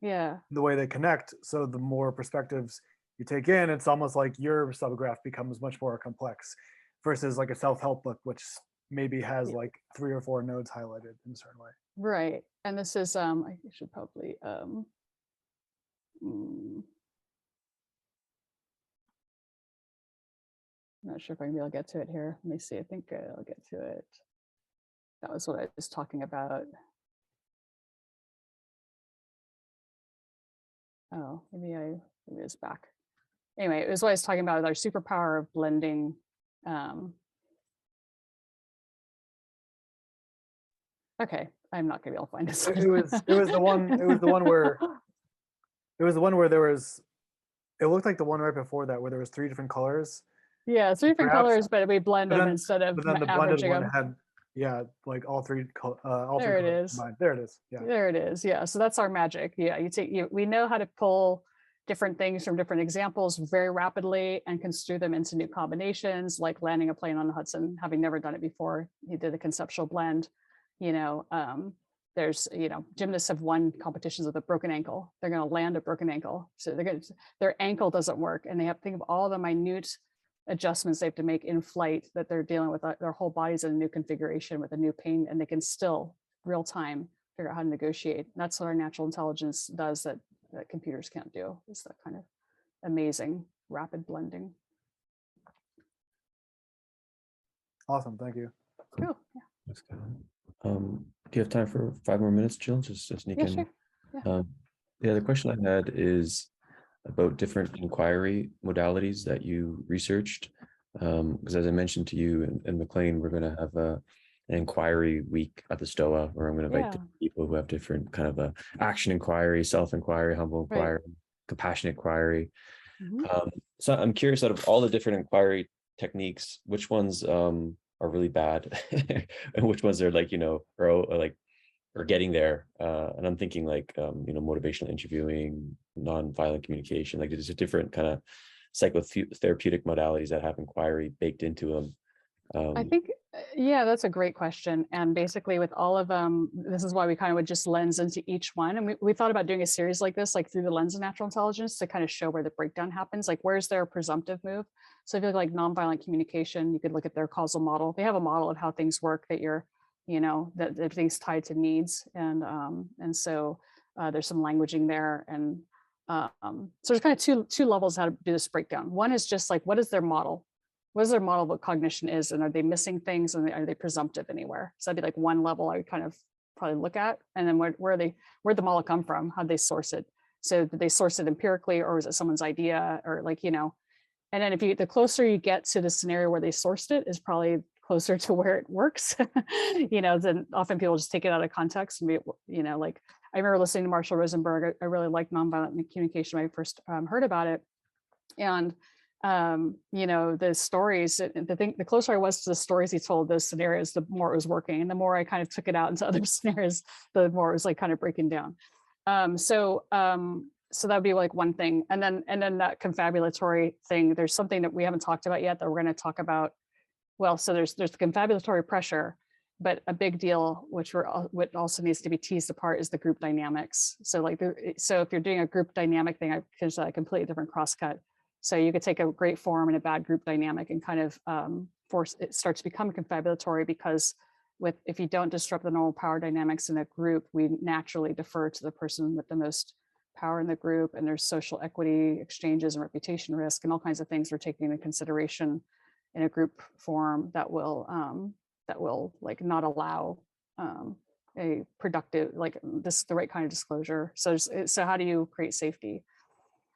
Yeah. The way they connect, so the more perspectives you take in, it's almost like your subgraph becomes much more complex, versus like a self-help book, which maybe has like 3 or 4 nodes highlighted in a certain way. Right. And this is I should probably I'm not sure if I'm gonna be able to get to it here. Let me see. I think I'll get to it. That was what I was talking about. Oh, maybe it's back. Anyway, it was what I was talking about, our superpower of blending. Okay, I'm not gonna be able to find this. It was the one where there was, it looked like the one right before that, where there was 3 different colors. Yeah, 3 different colors, but we blend them instead of but then the blended averaging one them. had, yeah, like all 3 There it is. combined. There it is. Yeah. There it is. Yeah. So that's our magic. Yeah. We know how to pull different things from different examples very rapidly and construe them into new combinations, like landing a plane on the Hudson, having never done it before. He did a conceptual blend. There's, gymnasts have won competitions with a broken ankle. They're going to land a broken ankle. So their ankle doesn't work. And they have to think of all the minute adjustments they have to make in flight, that they're dealing with their whole bodies in a new configuration with a new pain, and they can still real time figure out how to negotiate. And that's what our natural intelligence does that computers can't do, is that kind of amazing rapid blending. Awesome, thank you. Cool. Yeah. That's good. Do you have time for 5 more minutes, Jill? Just to sneak Yeah, in. sure. Yeah. Yeah, the question I had is about different inquiry modalities that you researched. Because as I mentioned to you and McLean, we're going to have an inquiry week at the STOA, where I'm going to invite Yeah. different people who have different kind of action inquiry, self-inquiry, humble Right. inquiry, compassionate inquiry. Mhm. So I'm curious, out of all the different inquiry techniques, which ones are really bad and which ones are like, are getting there. And I'm thinking like, motivational interviewing, non-violent communication, like there's a different kind of psychotherapeutic modalities that have inquiry baked into them. I think, yeah, that's a great question. And basically with all of them, this is why we kind of would just lens into each one. And we thought about doing a series like this, like through the lens of natural intelligence, to kind of show where the breakdown happens, like where's their presumptive move. So if you look like nonviolent communication, you could look at their causal model. They have a model of how things work, that that everything's tied to needs. And so there's some languaging there. And so there's kind of two levels how to do this breakdown. One is just like, what is their model? What is their model of what cognition is? And are they missing things? And are they presumptive anywhere? So that'd be like one level I would kind of probably look at. And then where'd the model come from? How'd they source it? So did they source it empirically, or was it someone's idea, or and then the closer you get to the scenario where they sourced it is probably closer to where it works. Then often people just take it out of context and like I remember listening to Marshall Rosenberg. I really liked nonviolent communication when I first heard about it. And the stories, the closer I was to the stories he told, those scenarios, the more it was working. And the more I kind of took it out into other scenarios, the more it was like kind of breaking down. So that would be like one thing. And then that confabulatory thing, there's something that we haven't talked about yet that we're going to talk about. Well, so there's the confabulatory pressure, but a big deal, what also needs to be teased apart, is the group dynamics. So if you're doing a group dynamic thing, I consider that a completely different crosscut. So you could take a great form and a bad group dynamic and kind of force it starts to become confabulatory, because if you don't disrupt the normal power dynamics in a group, we naturally defer to the person with the most power in the group, and there's social equity exchanges and reputation risk and all kinds of things we're taking into consideration in a group form that will like not allow a productive, the right kind of disclosure. So how do you create safety?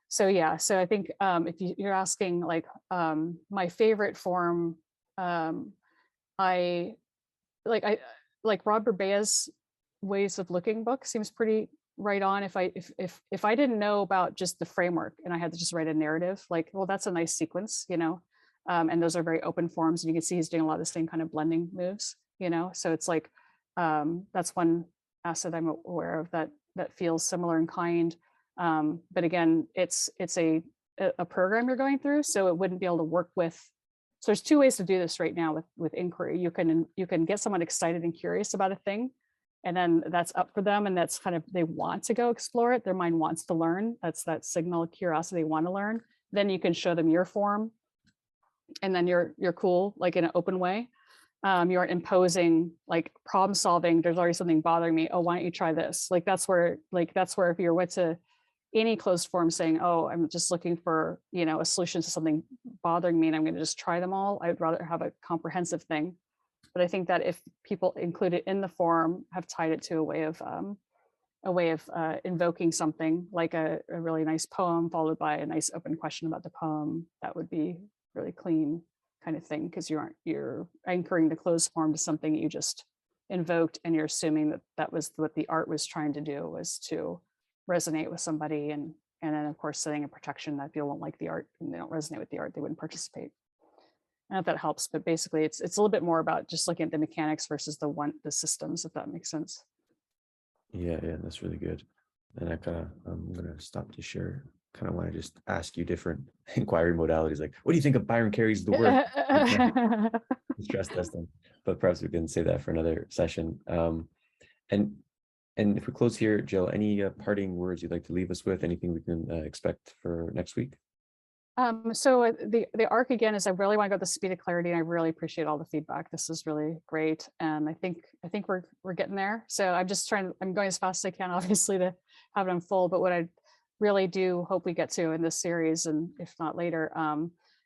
So yeah, so I think if you're asking like my favorite form, I like Rob Berbea's Ways of Looking book seems pretty right on. If I didn't know about just the framework and I had to just write a narrative, like, well, that's a nice sequence, and those are very open forms, and you can see he's doing a lot of the same kind of blending moves, so it's like that's one asset I'm aware of that feels similar in kind. But again, it's a program you're going through, so it wouldn't be able to work with. So there's two ways to do this right now with inquiry. You can get someone excited and curious about a thing, and then that's up for them, and that's kind of, they want to go explore it. Their mind wants to learn. That's that signal of curiosity, they want to learn. Then you can show them your form, and then you're cool, like in an open way. You aren't imposing like problem solving. There's already something bothering me. Oh, why don't you try this? That's where if you're went to any closed form saying, oh, I'm just looking for, a solution to something bothering me and I'm going to just try them all, I'd rather have a comprehensive thing. But I think that if people include it in the form, have tied it to a way of invoking something like a really nice poem followed by a nice open question about the poem, that would be really clean kind of thing, because you're anchoring the closed form to something you just invoked, and you're assuming that was what the art was trying to do, was to resonate with somebody, and then of course setting a protection that people won't like the art and they don't resonate with the art, they wouldn't participate. I don't know if that helps, but basically it's a little bit more about just looking at the mechanics versus the systems, if that makes sense. Yeah, that's really good. And I'm gonna stop to share. Kind of want to just ask you different inquiry modalities, like what do you think of Byron Carey's The Work? Stress testing, but perhaps we can say that for another session. And if we close here, Jill, any parting words you'd like to leave us with? Anything we can expect for next week? So the arc again is I really want to go at the speed of clarity, and I really appreciate all the feedback. This is really great, and I think we're getting there. So I'm going as fast as I can, obviously, to have it unfold. But what I really do hope we get to in this series, and if not later,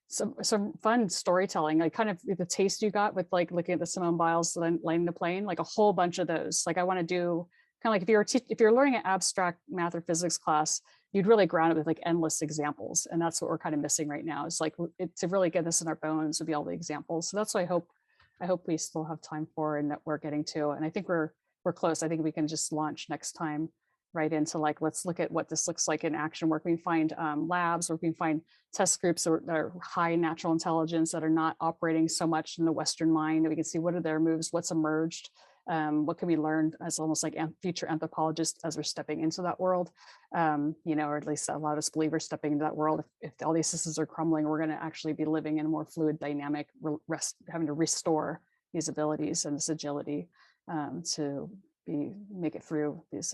some fun storytelling, like kind of the taste you got with like looking at the Simone Biles landing the plane, like a whole bunch of those. Like I want to do kind of like if you're learning an abstract math or physics class, you'd really ground it with like endless examples. And that's what we're kind of missing right now. It's like to really get this in our bones would be all the examples. So that's what I hope we still have time for and that we're getting to. And I think we're close. I think we can just launch next time right into like, let's look at what this looks like in action, where we can find labs, where we can find test groups that are high natural intelligence that are not operating so much in the Western mind, that we can see what are their moves, what's emerged, what can we learn as almost like future anthropologists as we're stepping into that world, you know, or at least a lot of us believe we're stepping into that world. If all these systems are crumbling, we're going to actually be living in a more fluid dynamic, having to restore these abilities and this agility to make it through these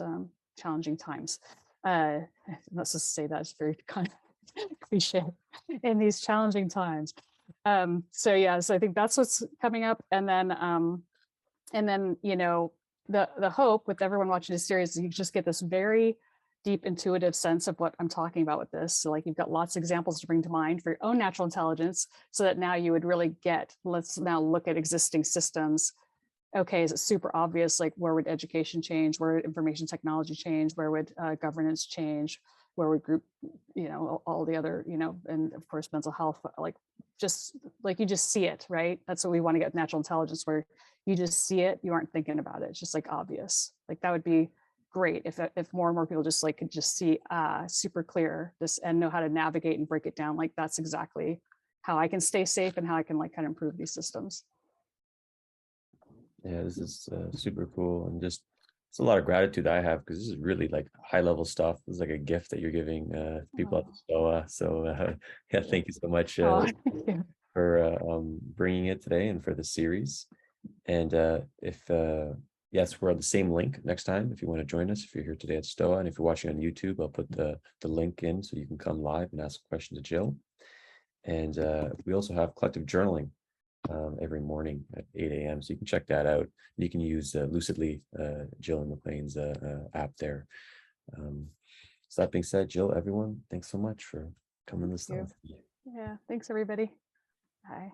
challenging times. Let's just say that's very kind of cliche in these challenging times. So yeah, so I think that's what's coming up, and then you know, the hope with everyone watching this series is you just get this very deep intuitive sense of what I'm talking about with this. So like you've got lots of examples to bring to mind for your own natural intelligence, so that now you would really get, let's now look at existing systems. Okay, is it super obvious? Like where would education change? Where would information technology change? Where would governance change? Where would group, you know, all the other, you know, and of course, mental health, like you just see it, right? That's what we want to get with natural intelligence, where you just see it, you aren't thinking about it. It's just like obvious. Like that would be great if more and more people just like could just see super clear this and know how to navigate and break it down. Like that's exactly how I can stay safe and how I can like kind of improve these systems. Yeah, this is super cool, and just it's a lot of gratitude I have, because this is really like high level stuff. It's like a gift that you're giving people at the STOA. So yeah, thank you so much Thank you. for bringing it today and for the series. And if yes, we're on the same link next time if you want to join us, if you're here today at STOA, and if you're watching on YouTube, I'll put the link in so you can come live and ask a question to Jill. And we also have collective journaling every morning at 8 a.m. So you can check that out. You can use Lucidly, Jill and McLean's app there. So that being said, Jill, everyone, thanks so much for coming this time. Yeah, thanks everybody. Bye.